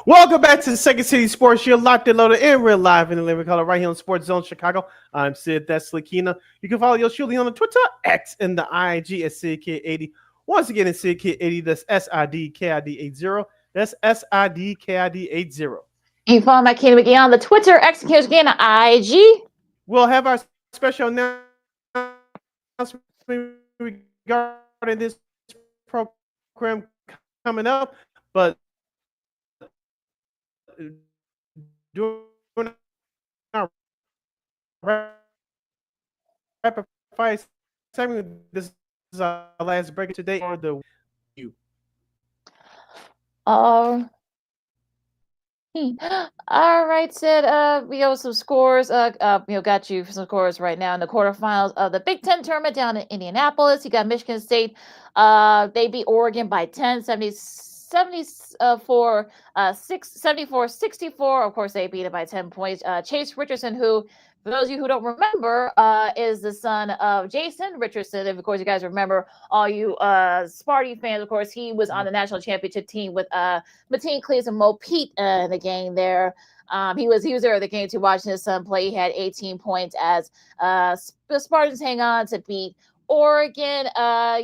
Welcome back to the Second City Sports. You're locked and loaded in real live in the living color right here on Sports Zone Chicago. I'm Sid, that's Lakina. You can follow yours truly on the Twitter, X, and the IG at SidKid80. Once again, it's SidKid80. That's SIDKID80. That's SIDKID80. You can follow my Kingdom again on the Twitter, X, and again on IG. We'll have our special announcement regarding this program coming up, but during our rapid fire segment, this is our last break today for the you. All right, Sid. We have some scores. Got you some scores right now in the quarterfinals of the Big Ten tournament down in Indianapolis. You got Michigan State. They beat Oregon by 10, 74-64. Of course, they beat it by 10 points. Chase Richardson, who, for those of you who don't remember, is the son of Jason Richardson. If, of course, you guys remember, all you Sparty fans, of course, he was on the national championship team with Mateen Cleaves and Mo Pete in the game there. He was there at the game too, watching his son play. He had 18 points as the Spartans hang on to beat Oregon.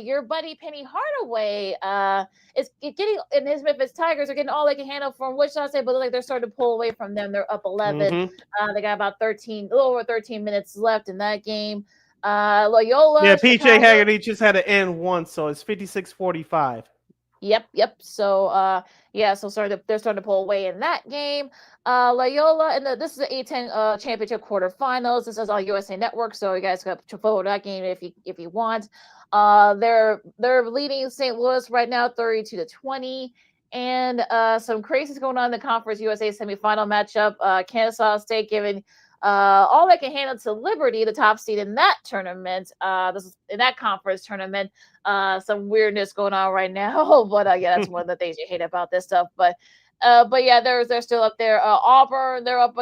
Your buddy Penny Hardaway is getting, and his Memphis Tigers are getting all they can handle from Wichita State, but like they're starting to pull away from them. They're up 11. They got about a little over 13 minutes left in that game. Loyola. Yeah, Chicago. PJ Haggerty just had an N1, so it's 56-45. Yep. So they're starting to pull away in that game. Loyola, and this is the A10 championship quarterfinals. This is on USA Network, so you guys got to follow that game if you want. They're leading St. Louis right now, 32-20, and some craziness going on in the Conference USA semifinal matchup. Kansas State giving all they can handle to Liberty, the top seed in that tournament. This is in that conference tournament. Some weirdness going on right now, but yeah, that's one of the things you hate about this stuff. But yeah, they're still up there. Auburn, they're up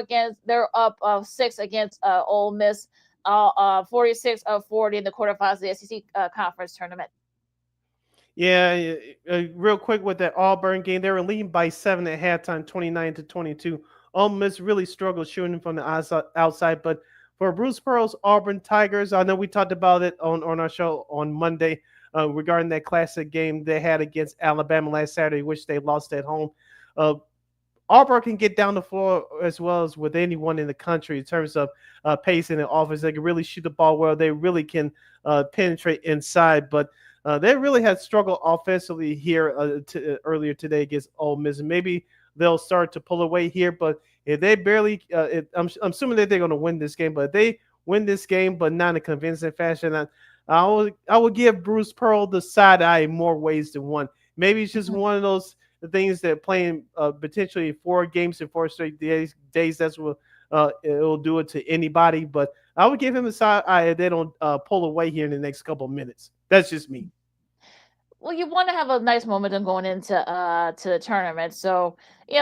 6 against Ole Miss. 46-40 in the quarterfinals of the SEC conference tournament. Yeah, real quick with that Auburn game, they were leading by 7 at halftime, 29-22. Ole Miss really struggled shooting from the outside, but for Bruce Pearl's Auburn Tigers, I know we talked about it on our show on Monday regarding that classic game they had against Alabama last Saturday, which they lost at home. Auburn can get down the floor as well as with anyone in the country in terms of pacing and offense. They can really shoot the ball well. They really can penetrate inside, but they really had struggled offensively here earlier today against Ole Miss. And maybe they'll start to pull away here, but If they barely, I'm assuming that they're going to win this game, but if they win this game, but not in a convincing fashion, I would give Bruce Pearl the side eye in more ways than one. Maybe it's just one of those things that playing potentially 4 games in 4 straight days. That's what it'll do it to anybody. But I would give him a side eye if they don't pull away here in the next couple of minutes. That's just me. Well, you want to have a nice momentum going into to the tournament. So,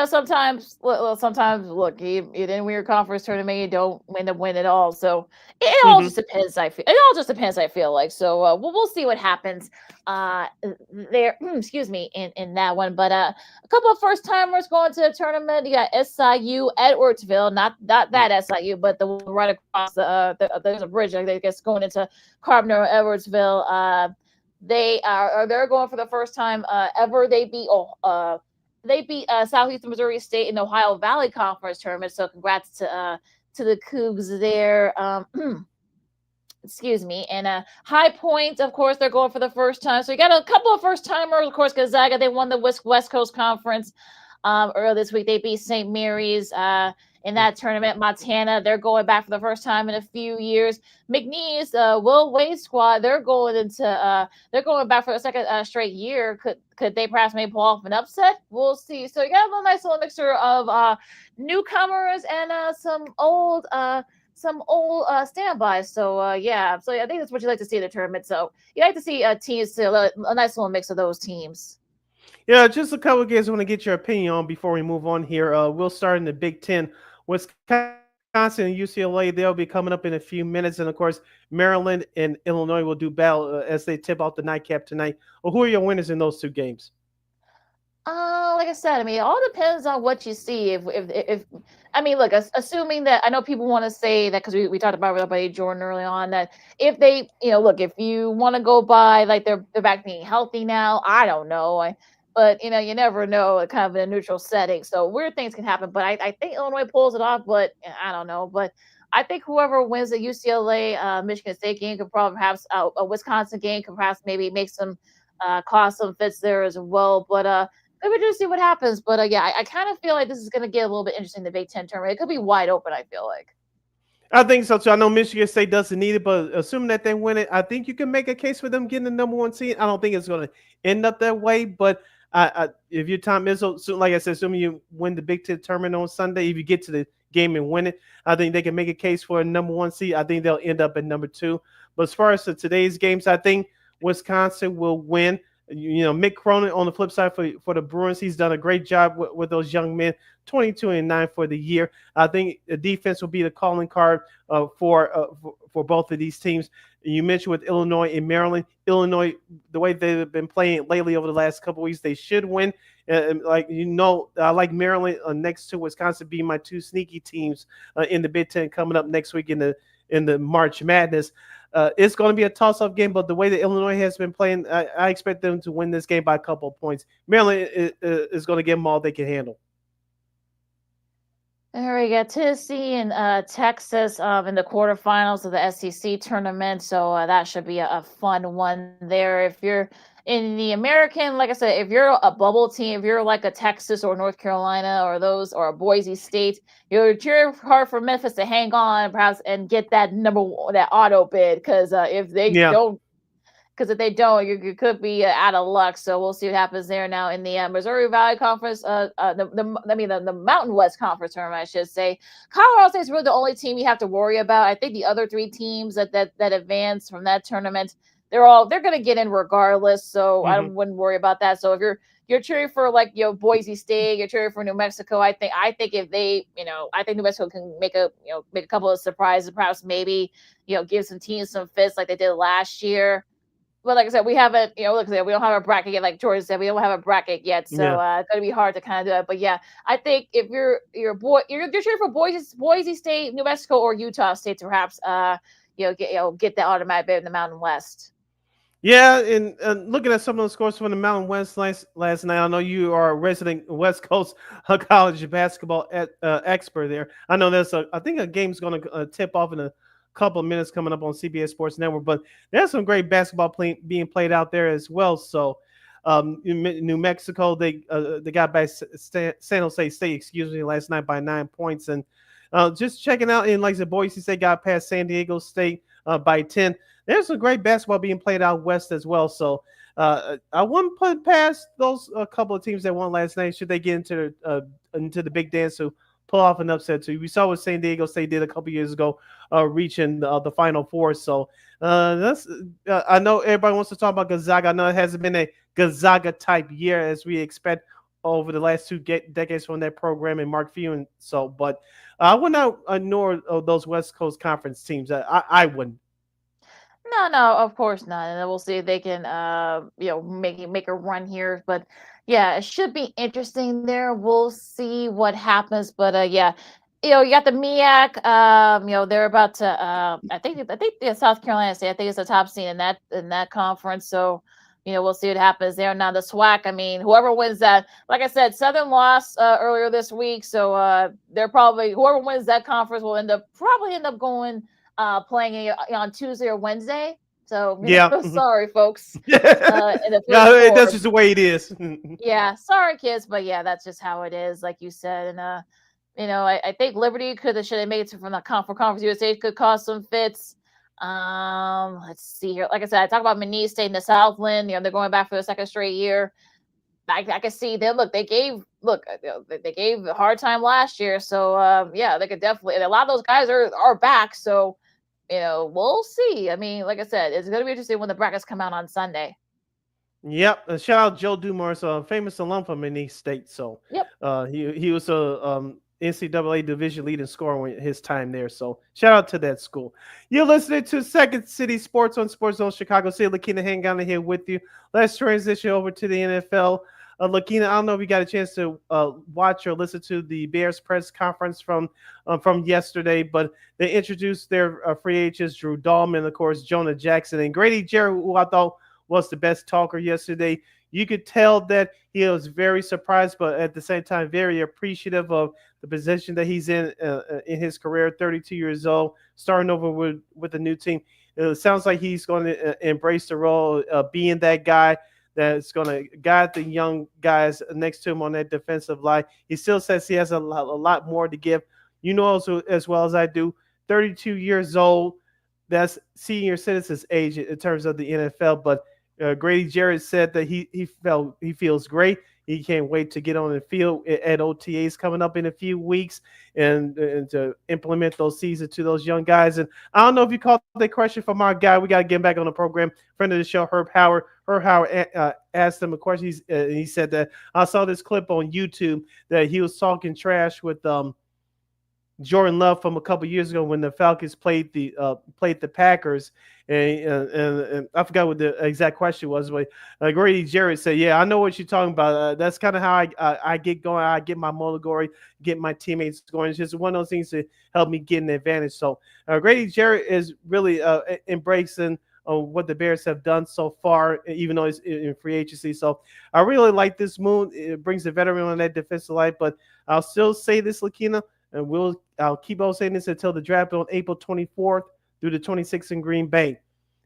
sometimes sometimes look, you didn't win your conference tournament, you don't end up winning at all. So it all just depends. It all just depends. I feel like so. We'll see what happens there. Excuse me, in that one. But a couple of first timers going to the tournament. You got SIU Edwardsville, not that SIU, but the one right across there's a bridge I guess going into Carpenter Edwardsville. They're going for the first time ever. They beat Southeastern Missouri State in the Ohio Valley Conference tournament. So congrats to the Cougs there. Excuse me. And High Point, of course, they're going for the first time. So you got a couple of first timers. Of course, Gonzaga, they won the West Coast Conference earlier this week. They beat St. Mary's in that tournament. Montana, they're going back for the first time in a few years. McNeese, Will Wade squad, they're going back for a second straight year. Could they perhaps maybe pull off an upset? We'll see. So you got a nice little mixture of newcomers and some old standbys. So yeah. So I think that's what you like to see in the tournament. So you like to see teams, a nice little mix of those teams. Yeah, just a couple of games I want to get your opinion on before we move on here. We'll start in the Big Ten. Wisconsin and UCLA, they'll be coming up in a few minutes. And, of course, Maryland and Illinois will do battle as they tip off the nightcap tonight. Well, who are your winners in those 2 games? Like I said, I mean, it all depends on what you see. If I mean, look, assuming that I know people want to say that because we talked about with our buddy Jordan early on that if they, look, if you want to go by like they're back being healthy now, I don't know. But you never know, kind of in a neutral setting. So weird things can happen. But I think Illinois pulls it off. But I don't know. But I think whoever wins the UCLA Michigan State game could probably perhaps a Wisconsin game could perhaps maybe make some cause some fits there as well. But maybe just see what happens. But yeah, I kind of feel like this is going to get a little bit interesting in the Big Ten tournament. It could be wide open, I feel like. I think so too. I know Michigan State doesn't need it, but assuming that they win it, I think you can make a case for them getting the number 1 seed. I don't think it's going to end up that way, but if your time is so, like I said, assuming you win the Big Ten tournament on Sunday, if you get to the game and win it, I think they can make a case for a number 1 seed. I think they'll end up at number 2. But as far as today's games, I think Wisconsin will win. Mick Cronin on the flip side for the Bruins, he's done a great job with those young men. 22-9 for the year. I think the defense will be the calling card for both of these teams. You mentioned with Illinois and Maryland. Illinois, the way they've been playing lately over the last couple of weeks, they should win. I like Maryland next to Wisconsin being my 2 sneaky teams in the Big Ten coming up next week in the March Madness. It's going to be a toss-up game, but the way that Illinois has been playing, I expect them to win this game by a couple of points. Maryland is going to give them all they can handle. There we go. Tennessee and Texas in the quarterfinals of the SEC tournament. So that should be a fun one there. If you're in the American, like I said, if you're a bubble team, if you're like a Texas or North Carolina or a Boise State, you're cheering hard for Memphis to hang on, perhaps, and get that that auto bid. Because if they don't. Because if they don't, you could be out of luck. So we'll see what happens there. Now in the Missouri Valley Conference, the Mountain West Conference tournament, I should say. Colorado State's really the only team you have to worry about. I think the other 3 teams that advance from that tournament, they're going to get in regardless. So I wouldn't worry about that. So if you're cheering for Boise State, you're cheering for New Mexico. I think if they, I think New Mexico can make a couple of surprises, perhaps maybe give some teams some fits like they did last year. But like I said, we haven't, we don't have a bracket yet. Like George said, we don't have a bracket yet, so it's going to be hard to kind of do it. But yeah, I think if you're cheering for Boise State, New Mexico, or Utah State to perhaps get that automatic bid in the Mountain West. Yeah, and looking at some of the scores from the Mountain West last night, I know you are a resident West Coast college basketball expert there. I know I think a game's going to tip off in a couple of minutes coming up on CBS Sports Network, but there's some great basketball being played out there as well. So New Mexico, they got by San Jose State, excuse me, last night by 9 points. And just checking out in like the Boise State got past San Diego State by 10. There's some great basketball being played out west as well. So I wouldn't put past those a couple of teams that won last night. Should they get into the big dance to pull off an upset too? We saw what San Diego State did a couple years ago, reaching the Final Four. So that's I know everybody wants to talk about Gonzaga. I know it hasn't been a Gonzaga type year as we expect over the last two decades from that program and Mark Few. And so, but I would not ignore those West Coast Conference teams. I wouldn't. No, of course not. And then we'll see if they can, make a run here. But yeah, it should be interesting there. We'll see what happens. But yeah, you got the MEAC. They're about to. I think yeah, South Carolina State. I think it's the top seed in that conference. So, we'll see what happens there. Now the SWAC. I mean, whoever wins that. Like I said, Southern lost earlier this week. So they're probably whoever wins that conference will probably end up going. Playing on Tuesday or Wednesday. So yeah, sorry, folks. No, that's just the way it is. Yeah, sorry, kids, but yeah, that's just how it is, like you said. And I think Liberty should have made it from the Conference USA. Could cause some fits. Let's see here. Like I said, I talk about McNeese State in the Southland. They're going back for the second straight year. I can see them. They gave a hard time last year. So yeah, they could definitely. And a lot of those guys are back. So we'll see. I mean, like I said, it's going to be interesting when the brackets come out on Sunday. Yep. Shout out Joe Dumars, a famous alum from McNeese State. So yep. He was a NCAA division leading scorer in his time there. So shout out to that school. You're listening to Second City Sports on Sports Zone Chicago. See Lakina Hangana here with you. Let's transition over to the NFL. Lakina, I don't know if you got a chance to watch or listen to the Bears press conference from yesterday, but they introduced their free agents, Drew Dahlman, of course, Jonah Jackson, and Grady Jarrett, who I thought was the best talker yesterday. You could tell that he was very surprised, but at the same time, very appreciative of the position that he's in his career, 32 years old, starting over with a new team. It sounds like he's going to embrace the role of being that guy that's going to guide the young guys next to him on that defensive line. He still says he has a lot more to give. Also, as well as I do, 32 years old, that's senior citizens age in terms of the NFL. But Grady Jarrett said that he feels great. He can't wait to get on the field at OTAs coming up in a few weeks and to implement those seasons to those young guys. And I don't know if you caught that question from our guy. We got to get him back on the program. Friend of the show, Herb Howard. Herb Howard asked him a question. He said that I saw this clip on YouTube that he was talking trash with Jordan Love from a couple years ago when the Falcons played the Packers, and I forgot what the exact question was, but Grady Jarrett said, "Yeah, I know what you're talking about. That's kind of how I get going. I get my motor going, get my teammates going. It's just one of those things to help me get an advantage." So Grady Jarrett is really embracing what the Bears have done so far, even though it's in free agency. So I really like this move. It brings the veteran on that defensive line, but I'll still say this, Lakina. And I'll keep on saying this until the draft on April 24th through the 26th in Green Bay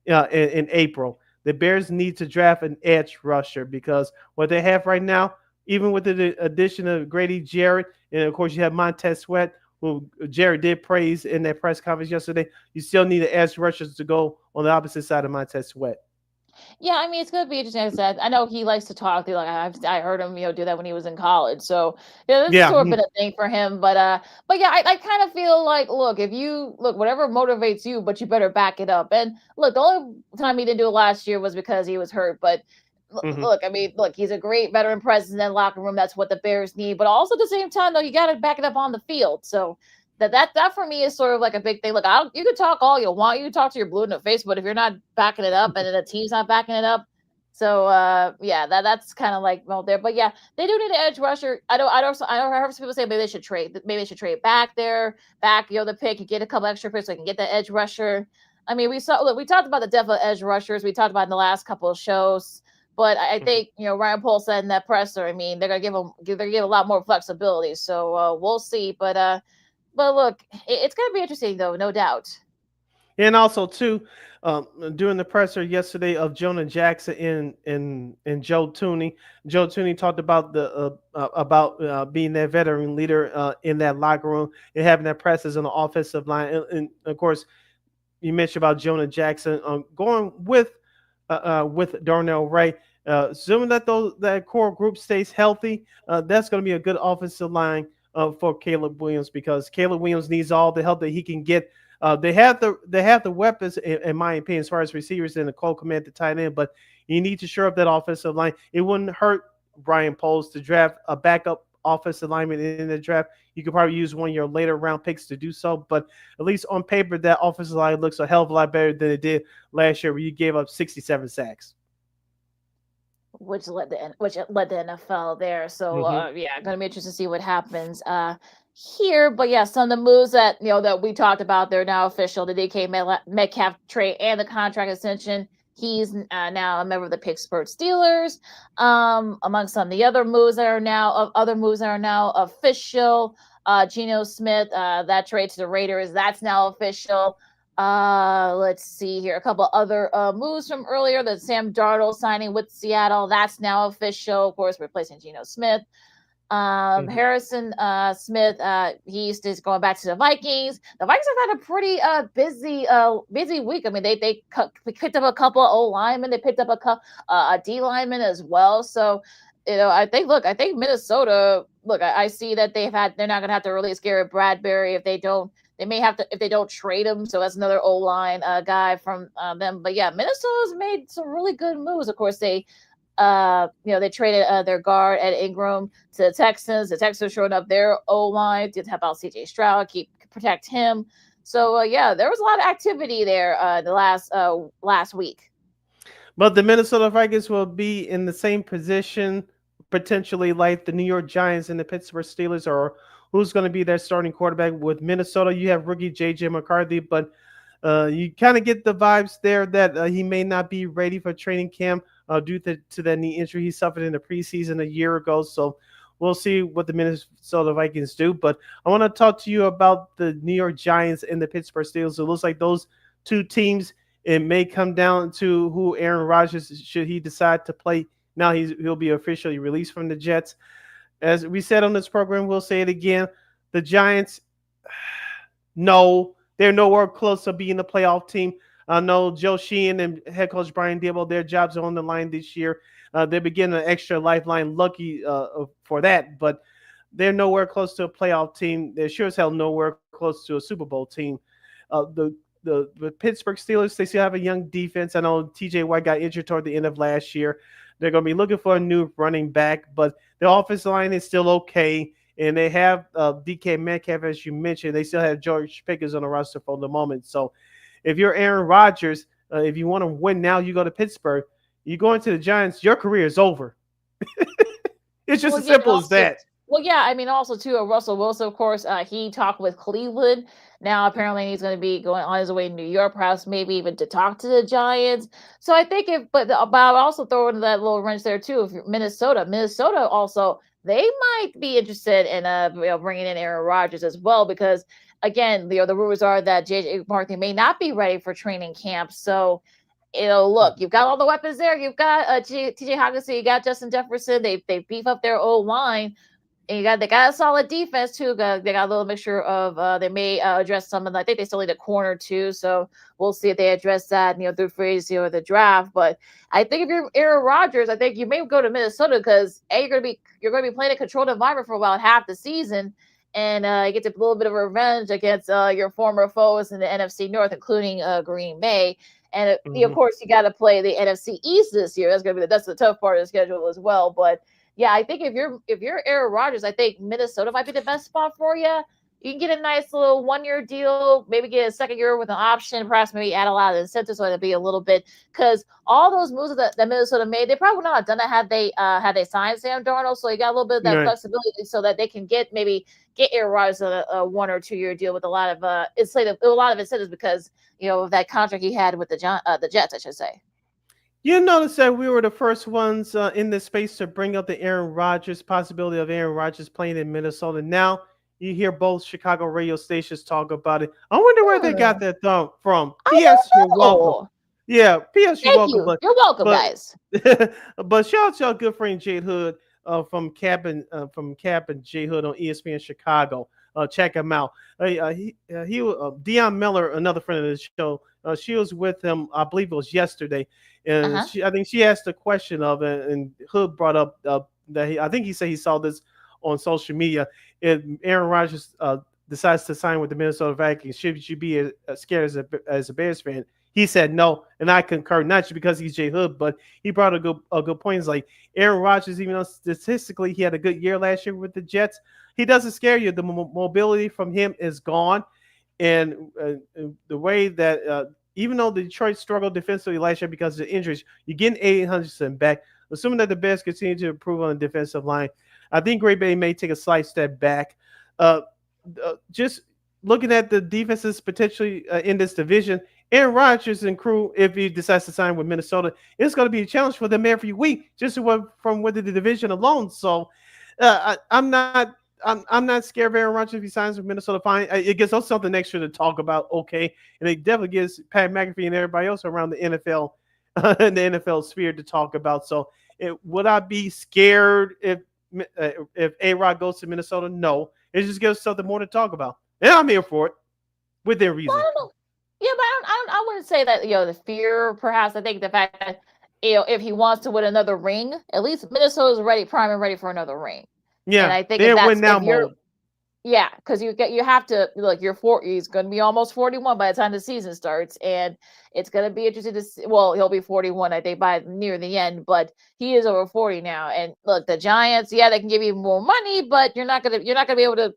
in April. The Bears need to draft an edge rusher because what they have right now, even with the addition of Grady Jarrett, and of course you have Montez Sweat, who Jarrett did praise in that press conference yesterday, you still need an edge rusher to go on the opposite side of Montez Sweat. Yeah, I mean, it's going to be interesting. As I said, I know he likes to talk. Like I heard him, do that when he was in college. So this has sort of been a thing for him. But yeah, I kind of feel like, look, whatever motivates you, but you better back it up. And look, the only time he didn't do it last year was because he was hurt. But look, he's a great veteran presence in that locker room. That's what the Bears need. But also at the same time, though, you got to back it up on the field. So that for me is sort of like a big thing. Look, you can talk all you want. You can talk to your blue in the face, but if you're not backing it up and then the team's not backing it up, so yeah, that's kind of like there. But yeah, they do need an edge rusher. I heard some people say maybe they should trade back the pick and get a couple extra picks so they can get the edge rusher. I mean, we talked about the depth of edge rushers. We talked about in the last couple of shows. But I think Ryan Poles said in that presser. I mean, they're gonna give a lot more flexibility. So we'll see. But look, it's going to be interesting, though, no doubt. And also too, during the presser yesterday of Jonah Jackson and Joe Tooney, Joe Tooney talked about being that veteran leader in that locker room and having that presence on the offensive line, and of course you mentioned about Jonah Jackson going with Darnell Wright. Assuming that that core group stays healthy, that's going to be a good offensive line for Caleb Williams, because Caleb Williams needs all the help that he can get. They have the weapons, in my opinion, as far as receivers and the Cole Command to tight end, but you need to shore up that offensive line. It wouldn't hurt Brian Poles to draft a backup offensive lineman in the draft. You could probably use one of your later round picks to do so, but at least on paper, that offensive line looks a hell of a lot better than it did last year, where you gave up 67 sacks. Which led the NFL there. So yeah, gonna be interesting to see what happens here. But yeah, some of the moves that that we talked about, they're now official. The DK Metcalf trade and the contract extension. He's now a member of the Pittsburgh Steelers. Among some of the other moves that are now official. Geno Smith, that trade to the Raiders, that's now official. Let's see here. A couple other moves from earlier. The Sam Darnold signing with Seattle, that's now official. Of course, replacing Geno Smith. Harrison Smith, he's just going back to the Vikings. The Vikings have had a pretty busy week. I mean, they picked up a couple of O linemen. They picked up a D lineman as well. So, I think Minnesota. Look, I see that they're not going to have to release Garrett Bradbury if they don't. They may have to if they don't trade him. So that's another O-line guy from them. But yeah, Minnesota's made some really good moves. Of course, they traded their guard Ed Ingram to the Texans. The Texans showed up their O-line to help out C.J. Stroud, protect him. So yeah, there was a lot of activity there the last week. But the Minnesota Vikings will be in the same position potentially like the New York Giants and the Pittsburgh Steelers, or who's going to be their starting quarterback. With Minnesota, you have rookie J.J. McCarthy, but you kind of get the vibes there that he may not be ready for training camp due to that knee injury he suffered in the preseason a year ago. So we'll see what the Minnesota Vikings do. But I want to talk to you about the New York Giants and the Pittsburgh Steelers. It looks like those two teams, it may come down to who Aaron Rodgers, should he decide to play. Now he'll be officially released from the Jets. As we said on this program, we'll say it again. The Giants, no, they're nowhere close to being the playoff team. I know Joe Sheehan and head coach Brian Daboll, their jobs are on the line this year. They're getting an extra lifeline, lucky for that, but they're nowhere close to a playoff team. They're sure as hell nowhere close to a Super Bowl team. The Pittsburgh Steelers, they still have a young defense. I know TJ White got injured toward the end of last year. They're going to be looking for a new running back, but the offensive line is still okay. And they have DK Metcalf, as you mentioned. They still have George Pickens on the roster for the moment. So if you're Aaron Rodgers, if you want to win now, you go to Pittsburgh. You go into the Giants, your career is over. It's just as simple as that. Well, yeah, I mean, also, too, Russell Wilson, of course, he talked with Cleveland. Now, apparently, he's going to be going on his way to New York, perhaps maybe even to talk to the Giants. So I think but I'll also throw in that little wrench there, too. If you're Minnesota also, they might be interested in bringing in Aaron Rodgers as well, because, again, the rumors are that J.J. McCarthy may not be ready for training camp. So, look, you've got all the weapons there. You've got T.J. Hockenson, you got Justin Jefferson. They beef up their O-line. And they got a solid defense too. They got a little mixture of they may address some of I think they still need a corner too. So we'll see if they address that through free agency or the draft. But I think if you're Aaron Rodgers, I think you may go to Minnesota because you're gonna be playing a controlled environment for about half the season, and you get a little bit of revenge against your former foes in the NFC North, including Green Bay. And of course, you got to play the NFC East this year. That's the tough part of the schedule as well. But yeah, I think if you're Aaron Rodgers, I think Minnesota might be the best spot for you. You can get a nice little 1-year deal, maybe get a second year with an option, perhaps maybe add a lot of incentives so it'll be a little bit, because all those moves that Minnesota made, they probably would not have done it had they signed Sam Darnold. So you got a little bit of that flexibility so that they can get Aaron Rodgers a 1 or 2 year deal with a lot of incentives because of that contract he had with the Jets, I should say. You notice that we were the first ones in this space to bring up the Aaron Rodgers possibility of Aaron Rodgers playing in Minnesota. Now You hear both Chicago radio stations talk about it. I wonder where they got that from. I P.S. You're don't welcome. know. Yeah, P.S. You're Thank welcome. you. You're welcome, But guys. but shout out to our good friend Jade Hood from Cap and Jade Hood on ESPN Chicago. Check him out. Deion Miller, another friend of the show. She was with him, I believe it was yesterday, and I think she asked a question of it, and Hood brought up that I think he said he saw this on social media. If Aaron Rodgers decides to sign with the Minnesota Vikings, should you be scared as a Bears fan? He said no, and I concur. Not just because he's Jay Hood, but he brought a good point. It's like Aaron Rodgers, even though statistically he had a good year last year with the Jets, he doesn't scare you. The mobility from him is gone, and the way that even though the Detroit struggled defensively last year because of the injuries, you're getting 800 back. Assuming that the Bears continue to improve on the defensive line, I think Green Bay may take a slight step back. Just looking at the defenses potentially in this division, Aaron Rodgers and crew, if he decides to sign with Minnesota, it's going to be a challenge for them every week, just from within the division alone. So I'm not scared of Aaron Rodgers if he signs with Minnesota. Fine, it gives us something extra to talk about. Okay, and it definitely gives Pat McAfee and everybody else around the NFL and the NFL sphere to talk about. So, would I be scared if A-Rod goes to Minnesota? No, it just gives us something more to talk about, and I'm here for it within reason. Well, yeah, but I wouldn't say that, the fear, perhaps. I think the fact that, if he wants to win another ring, at least Minnesota's prime and ready for another ring. Yeah, and I think they're that's win now mode. Yeah, because you have to, look, he's going to be almost 41 by the time the season starts, and it's going to be interesting to see. Well, he'll be 41, I think, by near the end, but he is over 40 now. And look, the Giants, yeah, they can give you more money, but you're not gonna be able to.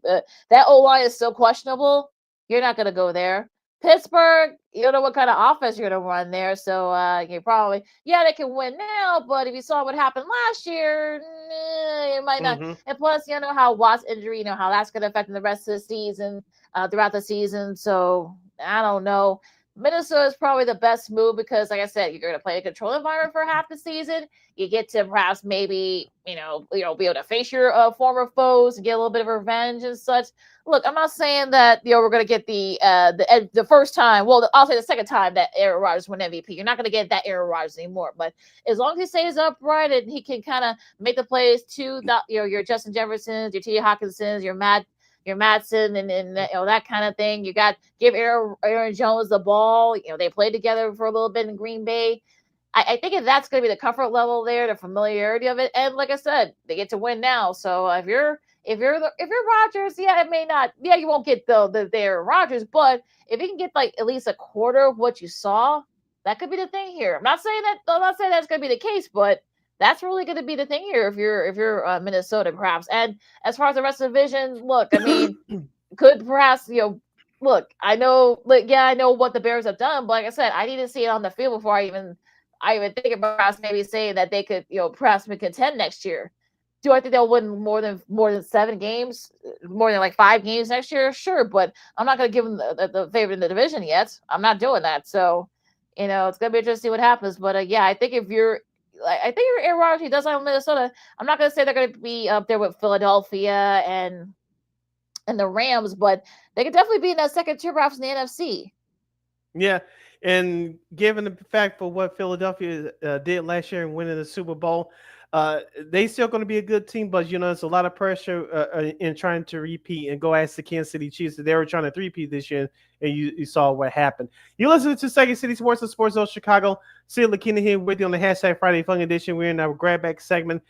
That O-line is still questionable. You're not gonna go there. Pittsburgh, you don't know what kind of offense you're going to run there. So you probably, they can win now, but if you saw what happened last year, it might not. And plus, you know how Watt's injury, how that's going to affect the rest of the season, throughout the season. So I don't know. Minnesota is probably the best move because, like I said, you're going to play a controlled environment for half the season. You get to perhaps maybe, be able to face your former foes and get a little bit of revenge and such. Look, I'm not saying that we're going to get the first time. Well, I'll say the second time that Aaron Rodgers won MVP. You're not going to get that Aaron Rodgers anymore. But as long as he stays upright and he can kind of make the plays to your Justin Jeffersons, your T. Hawkinsons, your Madsen and that kind of thing. You got give Aaron Jones the ball. They played together for a little bit in Green Bay. I think if that's going to be the comfort level there, the familiarity of it, and like I said, they get to win now. So if you're Rodgers, it may not. Yeah, you won't get the Aaron Rodgers, but if you can get like at least a quarter of what you saw, that could be the thing here. I'm not saying that's going to be the case, but that's really going to be the thing here if you're Minnesota, perhaps. And as far as the rest of the division, look, I mean, could perhaps look, I know what the Bears have done, but like I said, I need to see it on the field before I even think about perhaps maybe saying that they could perhaps contend next year. Do I think they'll win more than 7 games, more than like 5 games next year? Sure, but I'm not going to give them the favorite in the division yet. I'm not doing that. So, it's going to be interesting to see what happens. But I think if you're Aaron Rodgers, he does like Minnesota. I'm not going to say they're going to be up there with Philadelphia and the Rams, but they could definitely be in that second tier perhaps in the NFC. Yeah, and given the fact for what Philadelphia did last year and winning the Super Bowl, they still going to be a good team, but there's a lot of pressure in trying to repeat and go ask the Kansas City Chiefs that they were trying to three-peat this year, and you saw what happened. You listen to Second City Sports and Sports Zone Chicago. Sid Lakina here with you on the hashtag Friday Fun Edition. We're in our grab back segment.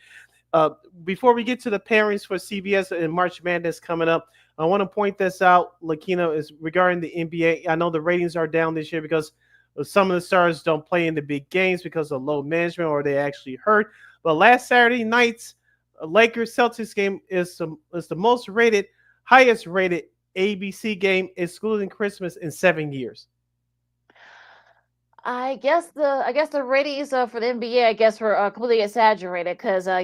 Before we get to the pairings for CBS and March Madness coming up, I want to point this out. Lakina is regarding the NBA. I know the ratings are down this year because some of the stars don't play in the big games because of low management or they actually hurt. But last Saturday night's Lakers Celtics game is the most rated, highest rated ABC game, excluding Christmas, in 7 years. I guess the ratings for the NBA were completely exaggerated because I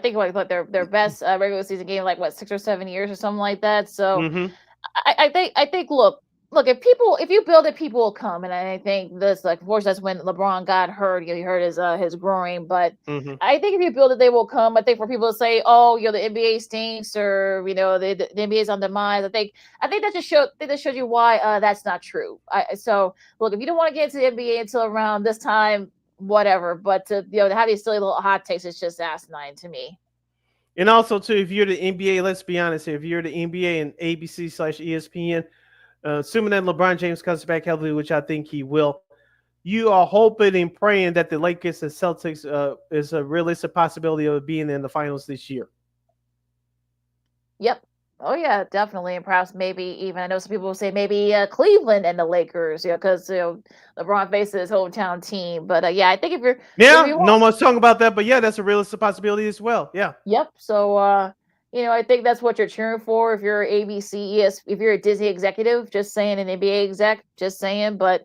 think like their best regular season game 6 or 7 years or something like that. So I think look, look, if you build it, people will come, and I think this, like, of course, that's when LeBron got hurt. He hurt his groin, but Mm-hmm. I think if you build it, they will come. I think for people to say, "Oh, the NBA stinks," or the NBA is on demise. I think that just showed you why that's not true. So look, if you don't want to get into the NBA until around this time, whatever. But to have these silly little hot takes is just asinine to me. And also, too, if you're the NBA, let's be honest here, if you're the NBA and ABC/ESPN, assuming that LeBron James comes back healthy, which I think he will, you are hoping and praying that the Lakers and Celtics is a realistic possibility of being in the finals this year. Yep. Oh yeah, definitely, and perhaps maybe even I know some people will say maybe Cleveland and the Lakers, because LeBron faces his hometown team. But yeah, I think if Yeah, you no want, much talking about that, but yeah, that's a realistic possibility as well. Yeah. yep. So I think that's what you're cheering for. If you're ABC, if you're a Disney executive, just saying, an NBA exec, just saying. But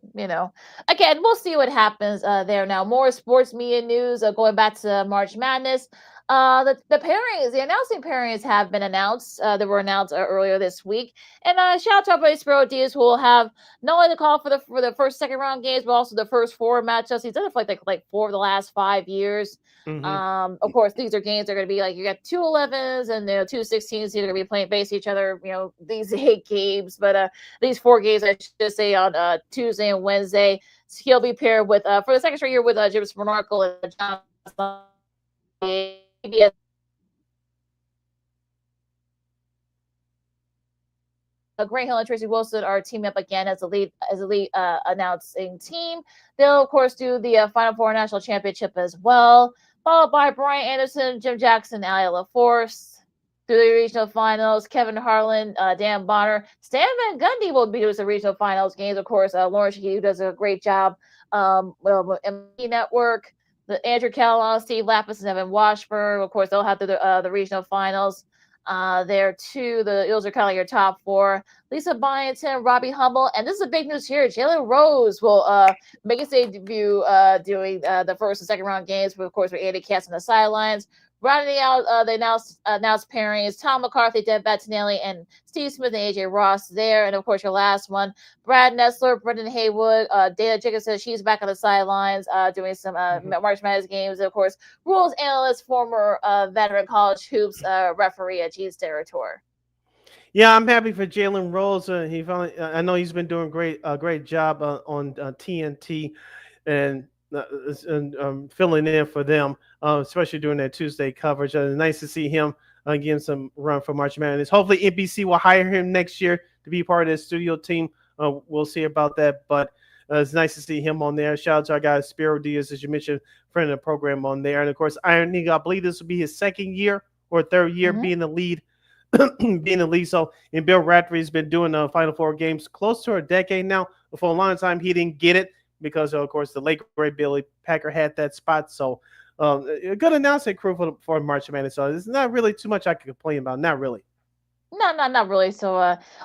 again, we'll see what happens there. Now, more sports media news. Going back to March Madness. The pairings, the announcing pairings have been announced. They were announced earlier this week. And shout out to our buddy Spiro Diaz, who will have not only the call for the first second round games, but also the first four matchups. He's done it for like 4 of the last 5 years. Mm-hmm. Of course, these are games that are going to be like, you got 2 11s and 2 16s. They're going to be playing face each other. These 8 games, but these 4 games, I should say, on Tuesday and Wednesday. He'll be paired with for the second straight year with Jim Spanarkel and John. Grant Hill and Tracy Wilson are teaming up again as a lead announcing team. They'll of course do the Final Four National Championship as well, followed by Brian Anderson, Jim Jackson, Allie LaForce. Through the regional finals, Kevin Harlan, Dan Bonner, Stan Van Gundy will be doing the regional finals games. Of course, Lauren Shaheen, who does a great job with MD Network. The Andrew Callahan, Steve Lapis, and Evan Washburn. Of course, they'll have the regional finals there too. The Eagles are kind of like your top 4. Lisa Byington, Robbie Hummel, and this is a big news here. Jalen Rose will make his debut doing the first and second round games. But of course, with Andy Katz on the sidelines. Rounding out the announced pairings, Tom McCarthy, Deb Battinelli, and Steve Smith and AJ Ross there. And of course, your last one, Brad Nessler, Brendan Haywood, Dana Jacobson. She's back on the sidelines doing some March Madness games. And of course, rules analyst, former veteran college hoops referee at Gene Steratore. Yeah, I'm happy for Jalen Rose. He finally, I know he's been doing a great job on TNT and filling in for them, especially during that Tuesday coverage. Nice to see him getting some run for March Madness. Hopefully, NBC will hire him next year to be part of the studio team. We'll see about that, but it's nice to see him on there. Shout out to our guy Spiro Diaz, as you mentioned, friend of the program on there. And of course, Iron Eagle, I believe this will be his second year or third year being the lead. Being the lead. So, and Bill Raftery has been doing the Final Four games close to a decade now. For a long time, he didn't get it because, of course, the late great Billy Packer had that spot. So, a good announcement crew for March Madness. So, there's not really too much I can complain about. Not really. No, not really. So,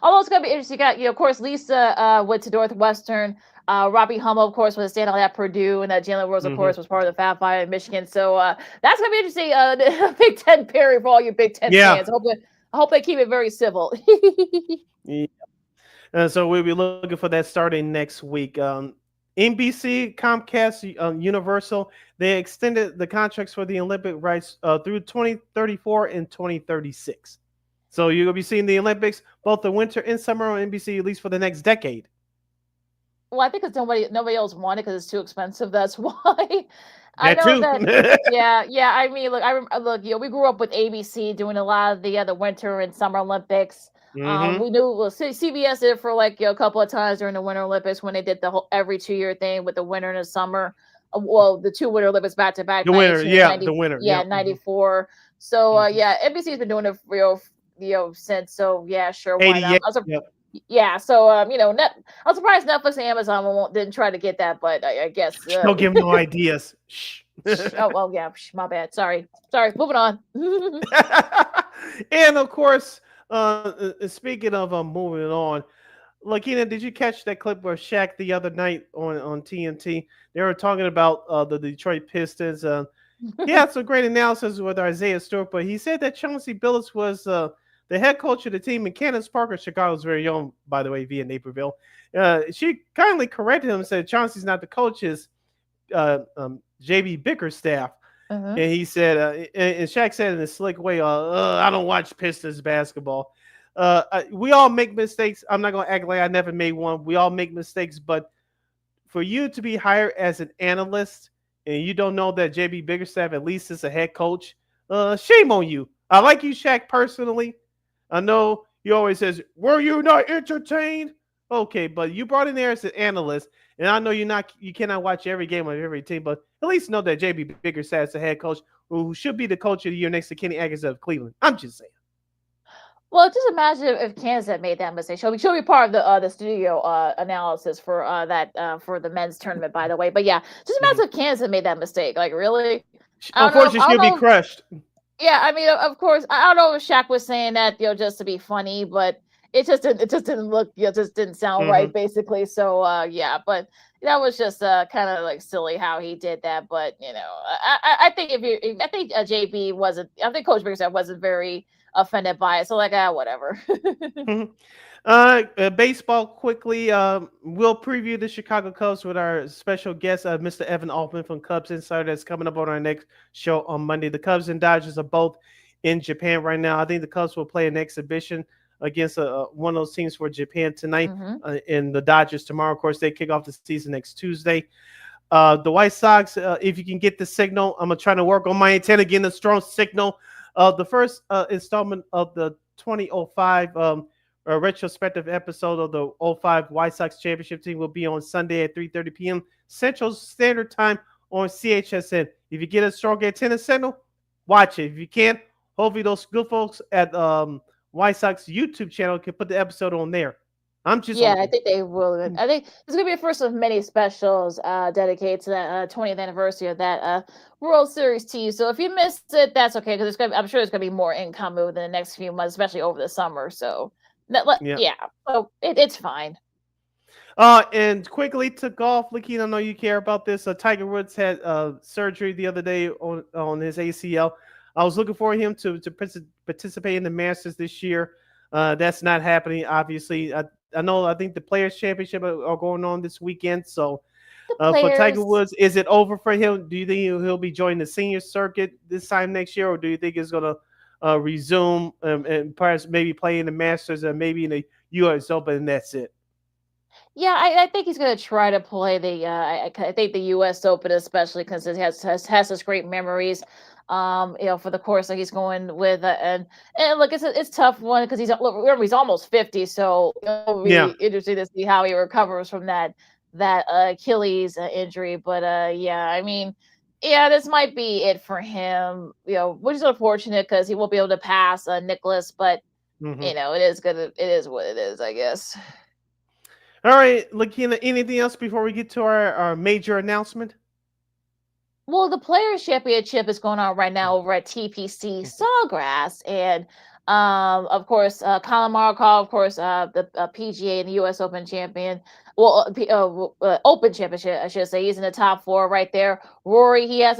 although it's gonna be interesting, you got of course Lisa went to Northwestern. Robbie Hummel, of course, was a standout at Purdue, and Jalen Rose, of course, was part of the Fab Five in Michigan. So that's gonna be interesting. The Big Ten pairing for all you Big Ten fans. I hope they keep it very civil. Yeah. So we'll be looking for that starting next week. NBC, Comcast, Universal, they extended the contracts for the Olympic rights through 2034 and 2036. So you're going to be seeing the Olympics, both the winter and summer on NBC, at least for the next decade. Well, I think it's nobody else wanted because it's too expensive. That's why. I That know too. that. Yeah. I mean, look. We grew up with ABC doing a lot of the Winter and Summer Olympics. Mhm. We knew CBS did it for a couple of times during the Winter Olympics when they did the whole every 2-year thing with the winter and the summer. Well, the 2 Winter Olympics back to back. The winter, 92, yeah, 90 the winter, yeah, yeah. 94. So NBC's been doing it for since. So yeah, sure, why not? 88. Yep. Yeah, so I'm surprised Netflix and Amazon didn't try to get that, but I guess Don't give no ideas. Shh. oh well, yeah, my bad. Sorry. Moving on. And of course, speaking of moving on, Lakina, did you catch that clip where Shaq the other night on TNT? They were talking about the Detroit Pistons. He had some great analysis with Isaiah Stewart, but he said that Chauncey Billups was the head coach of the team, and Candace Parker, Chicago's very own, by the way, via Naperville, she kindly corrected him and said Chauncey's not the coach, it's JB Bickerstaff. Mhm. And he said, and Shaq said in a slick way, I don't watch Pistons basketball. We all make mistakes. I'm not going to act like I never made one. We all make mistakes. But for you to be hired as an analyst and you don't know that JB Bickerstaff at least is a head coach, shame on you. I like you, Shaq, personally. I know he always says, were you not entertained? Okay, but you brought in there as an analyst, and I know you cannot watch every game of every team, but at least know that JB Bickerstaff is the head coach who should be the coach of the year next to Kenny Atkins of Cleveland. I'm just saying. Well, just imagine if Kansas had made that mistake. She'll be part of the studio analysis for for the men's tournament, by the way. But yeah, just imagine if Kansas had made that mistake. Like, really? Unfortunately, she'll be crushed. Yeah, I mean, of course, I don't know if Shaq was saying that, just to be funny, but it just didn't look, just didn't sound right, basically. So yeah, but that was just kind of like silly how he did that. But I think JB wasn't. I think Coach Bickerstaff wasn't very offended by it. So like, whatever. Baseball quickly. We'll preview the Chicago Cubs with our special guest, Mr. Evan Altman from Cubs Insider. That's coming up on our next show on Monday. The Cubs and Dodgers are both in Japan right now. I think the Cubs will play an exhibition against one of those teams for Japan tonight, and the Dodgers tomorrow. Of course, they kick off the season next Tuesday. The White Sox, if you can get the signal, I'm trying to work on my antenna, getting a strong signal. The first installment of the 2005 retrospective episode of the 05 White Sox championship team will be on Sunday at 3:30 p.m. Central Standard Time on CHSN. If you get a strong antenna signal, watch it. If you can't, hopefully those good folks at White Sox YouTube channel can put the episode on there. I'm just I think they will. I think it's gonna be the first of many specials dedicated to that 20th anniversary of that World Series team. So if you missed it, that's okay, because I'm sure there's gonna be more income within the next few months, especially over the summer. So so it's fine. And quickly to golf, Lakina, I know you care about this. Tiger Woods had surgery the other day on his ACL. I was looking for him to participate in the Masters this year. That's not happening, obviously. I think the Players Championship are going on this weekend. So for Tiger Woods, is it over for him? Do you think he'll be joining the senior circuit this time next year, or do you think it's going to resume and perhaps maybe play in the Masters and maybe in the U.S. Open, and that's it? Yeah, I think he's going to try to play the. I think the U.S. Open, especially because it has such great memories. For the course that he's going with, and look, it's a tough one because he's almost 50, so it'll be interesting to see how he recovers from that Achilles injury. But I mean, this might be it for him. Which is unfortunate because he won't be able to pass Nicholas, but it is what it is, I guess. All right, Lakina, anything else before we get to our major announcement? Well, the Players Championship is going on right now over at TPC Sawgrass, and of course, Colin Morikawa, of course, the PGA and the U.S. Open champion. Well, Open championship, I should say. He's in the top 4 right there. Rory, he has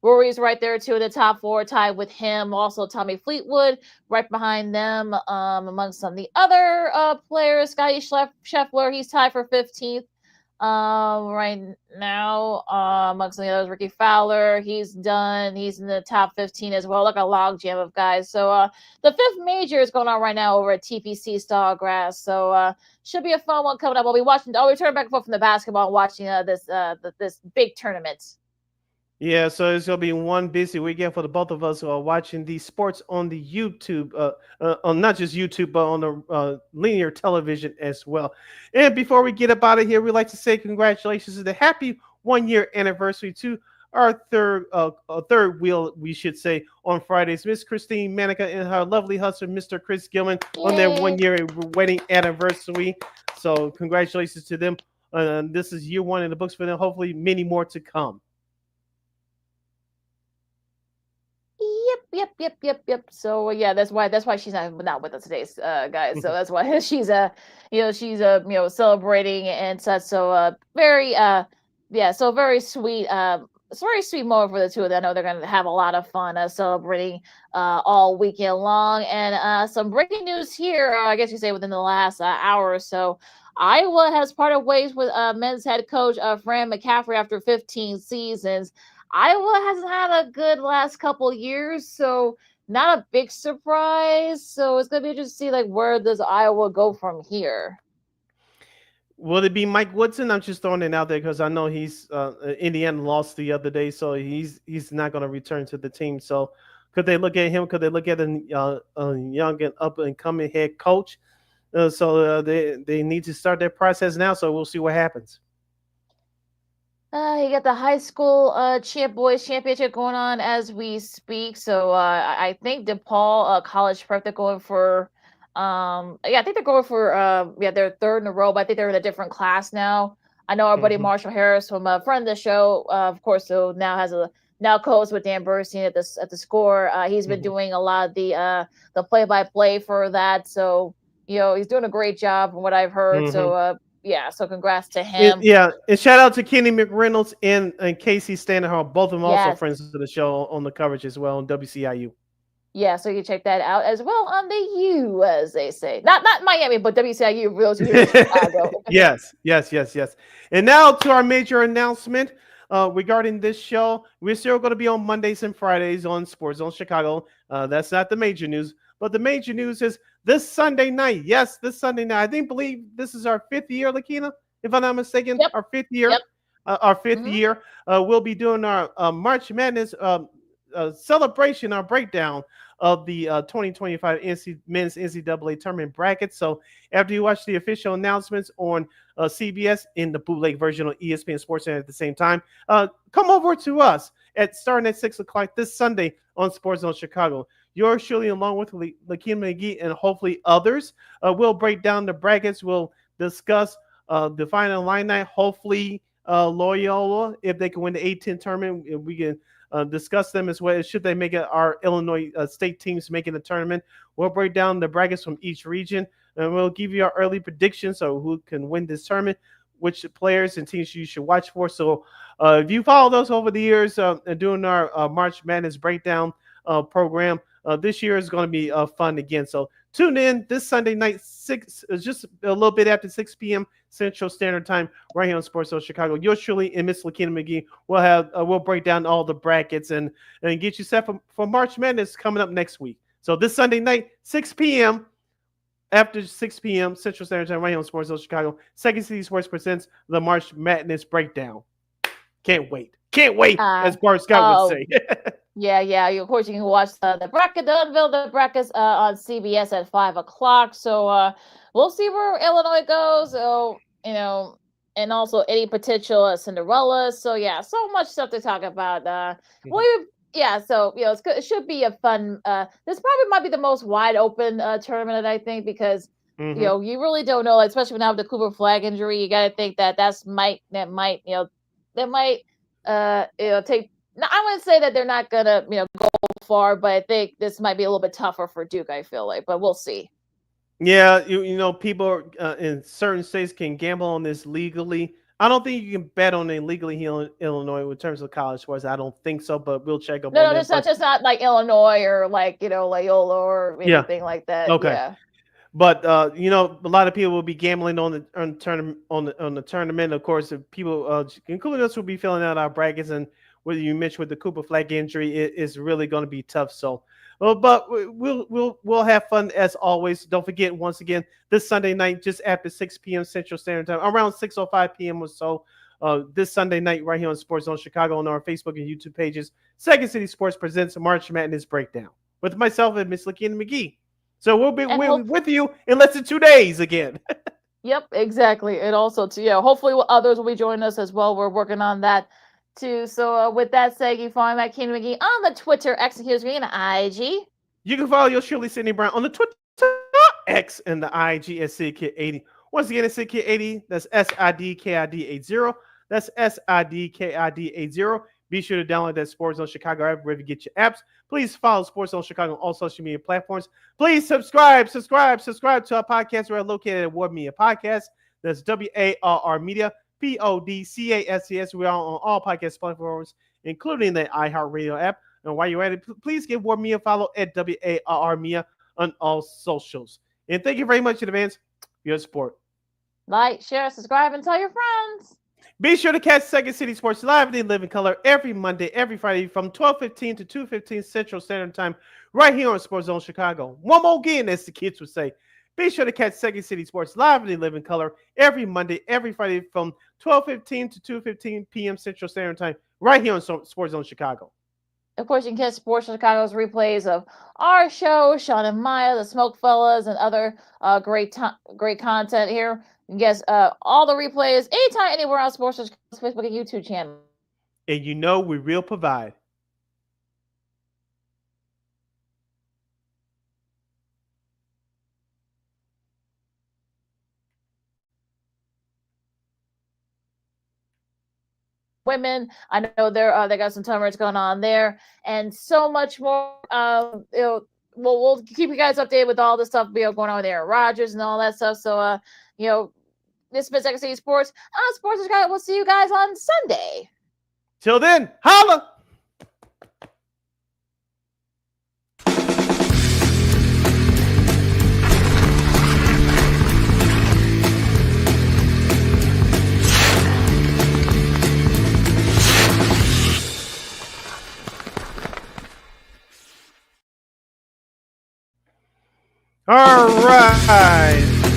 Rory's right there too in the top 4, tied with him. Also, Tommy Fleetwood right behind them. Amongst some of the other players, Scotty Scheffler, he's tied for 15th. Right now, amongst the others, Ricky Fowler, he's done. He's in the top 15 as well. Like a logjam of guys. So the 5th major is going on right now over at TPC Sawgrass. So should be a fun one coming up. We'll be watching. We turn back and forth from the basketball and watching this big tournament. Yeah, so it's gonna be one busy weekend for the both of us who are watching these sports on the YouTube, on not just YouTube, but on the linear television as well. And before we get up out of here, we'd like to say congratulations to the happy 1-year anniversary to our third wheel, we should say, on Fridays. Miss Christine Manica and her lovely husband, Mr. Chris Gilman, on their 1-year wedding anniversary. So congratulations to them. This is year 1 in the books for them. Hopefully, many more to come. Yep. So that's why she's not with us today, guys. So that's why she's celebrating and such. So very so very sweet it's a very sweet moment for the two of them. I know they're going to have a lot of fun celebrating all weekend long. And some breaking news here, I guess you say within the last hour or so. Iowa has parted ways with men's head coach Fran McCaffrey after 15 seasons. Iowa hasn't had a good last couple years, so not a big surprise. So it's going to be interesting to see where does Iowa go from here. Will it be Mike Woodson? I'm just throwing it out there because I know he's Indiana lost the other day, so he's not going to return to the team. So could they look at him? Could they look at a young and up and coming head coach? So they need to start their process now. So we'll see what happens. You got the high school boys championship going on as we speak. So I think DePaul College Prep, they're going for I think they're going for their third in a row, but I think they're in a different class now. I know our buddy Marshall Harris from a friend of the show, of course, so now co-host with Dan Bernstein at the Score. He's been doing a lot of the play-by-play for that. So he's doing a great job from what I've heard. So so congrats to him. And shout out to Kenny McReynolds and Casey Standerhall, both of them also friends of the show on the coverage as well on WCIU. Yeah, so you can check that out as well on the U, as they say. Not Miami, but WCIU, real Chicago. Yes. And now to our major announcement regarding this show. We're still going to be on Mondays and Fridays on Sports Zone Chicago. That's not the major news. But the major news is this Sunday night. Yes, this Sunday night. Believe this is our 5th year, Lakina, if I'm not mistaken. Yep. Our 5th year. Yep. Our 5th year. We'll be doing our March Madness celebration, our breakdown of the 2025 men's NCAA tournament bracket. So after you watch the official announcements on CBS in the bootleg version of ESPN Sports Center at the same time, come over to us starting at 6 o'clock this Sunday on Sports Zone Chicago. Yours truly, along with Lakeem McGee and hopefully others, we'll break down the brackets. We'll discuss the final line night. Hopefully, Loyola, if they can win the A-10 tournament, we can discuss them as well. Should they make it, our Illinois state teams making the tournament, we'll break down the brackets from each region, and we'll give you our early predictions of who can win this tournament, which players and teams you should watch for. So if you followed us over the years doing our March Madness breakdown program, this year is going to be fun again. So tune in this Sunday night, just a little bit after 6 p.m. Central Standard Time, right here on Sports Zone Chicago. Yours truly and Miss Lakina McGee we'll break down all the brackets and get you set for March Madness coming up next week. So this Sunday night, 6 p.m. After 6 p.m. Central Standard Time, right here on Sports Zone Chicago, Second City Sports presents the March Madness breakdown. Can't wait, as Bart Scott would say. Yeah. Of course, you can watch the bracket, the brackets on CBS at 5 o'clock. So we'll see where Illinois goes. So, and also any potential Cinderella. So, so much stuff to talk about. So, it should be a fun. This probably might be the most wide open tournament, I think, because, you really don't know, especially now with the Cooper Flag injury. You got to think that might take. Now, I wouldn't say that they're not gonna, go far, but I think this might be a little bit tougher for Duke. I feel like, but we'll see. Yeah, people in certain states can gamble on this legally. I don't think you can bet on it legally here in Illinois in terms of college sports. I don't think so, but we'll check up. No, it's not like Illinois or Loyola or anything like that. Okay. Yeah. But a lot of people will be gambling on the tournament. Of course, if people, including us, will be filling out our brackets, and whether you mentioned with the Cooper Flag injury, it is really going to be tough. So, but we'll have fun as always. Don't forget, once again, this Sunday night, just after 6 p.m. Central Standard Time, around 6:05 p.m. or so, this Sunday night, right here on Sports Zone Chicago on our Facebook and YouTube pages, Second City Sports presents March Madness Breakdown with myself and Miss Lakina McGee. So we'll be with you in less than 2 days again. Yep, exactly. And also, hopefully others will be joining us as well. We're working on that too. So with that said, you find my Lakina McGee on the Twitter, X, and IG. You can follow your Shirley Sydney Brown on the Twitter, X, and the IG at SidKid80. Once again, it's SidKid80. That's SIDKID80. That's SIDKID80. Be sure to download that Sports Zone Chicago app wherever you get your apps. Please follow Sports Zone Chicago on all social media platforms. Please subscribe to our podcast. We're located at Ward Media Podcast. That's WARR Media, PODCASTS. We are on all podcast platforms including the iHeartRadio app. And while you're at it, please give War Mia a follow at WARR Mia on all socials. And thank you very much in advance for your support. Like, share, subscribe, and tell your friends. Be sure to catch Second City Sports live in living color every Monday, every Friday from 12:15 to 2:15 Central Standard Time right here on Sports Zone Chicago. One more again, as the kids would say. Be sure to catch Second City Sports live in living color every Monday, every Friday from 12:15 to 2:15 p.m. Central Standard Time right here on Sports Zone Chicago. Of course, you can catch Sports Chicago's replays of our show, Sean and Maya, the Smoke Fellas, and other great content here. You can get all the replays anytime, anywhere on Sports Chicago's Facebook and YouTube channel. And you know we will provide. Women, I know they got some tournaments going on there, and so much more. We'll keep you guys updated with all the stuff going on there, Rogers and all that stuff. So, this has been Second City Sports. Sports Chicago. We'll see you guys on Sunday. Till then, holla! All right.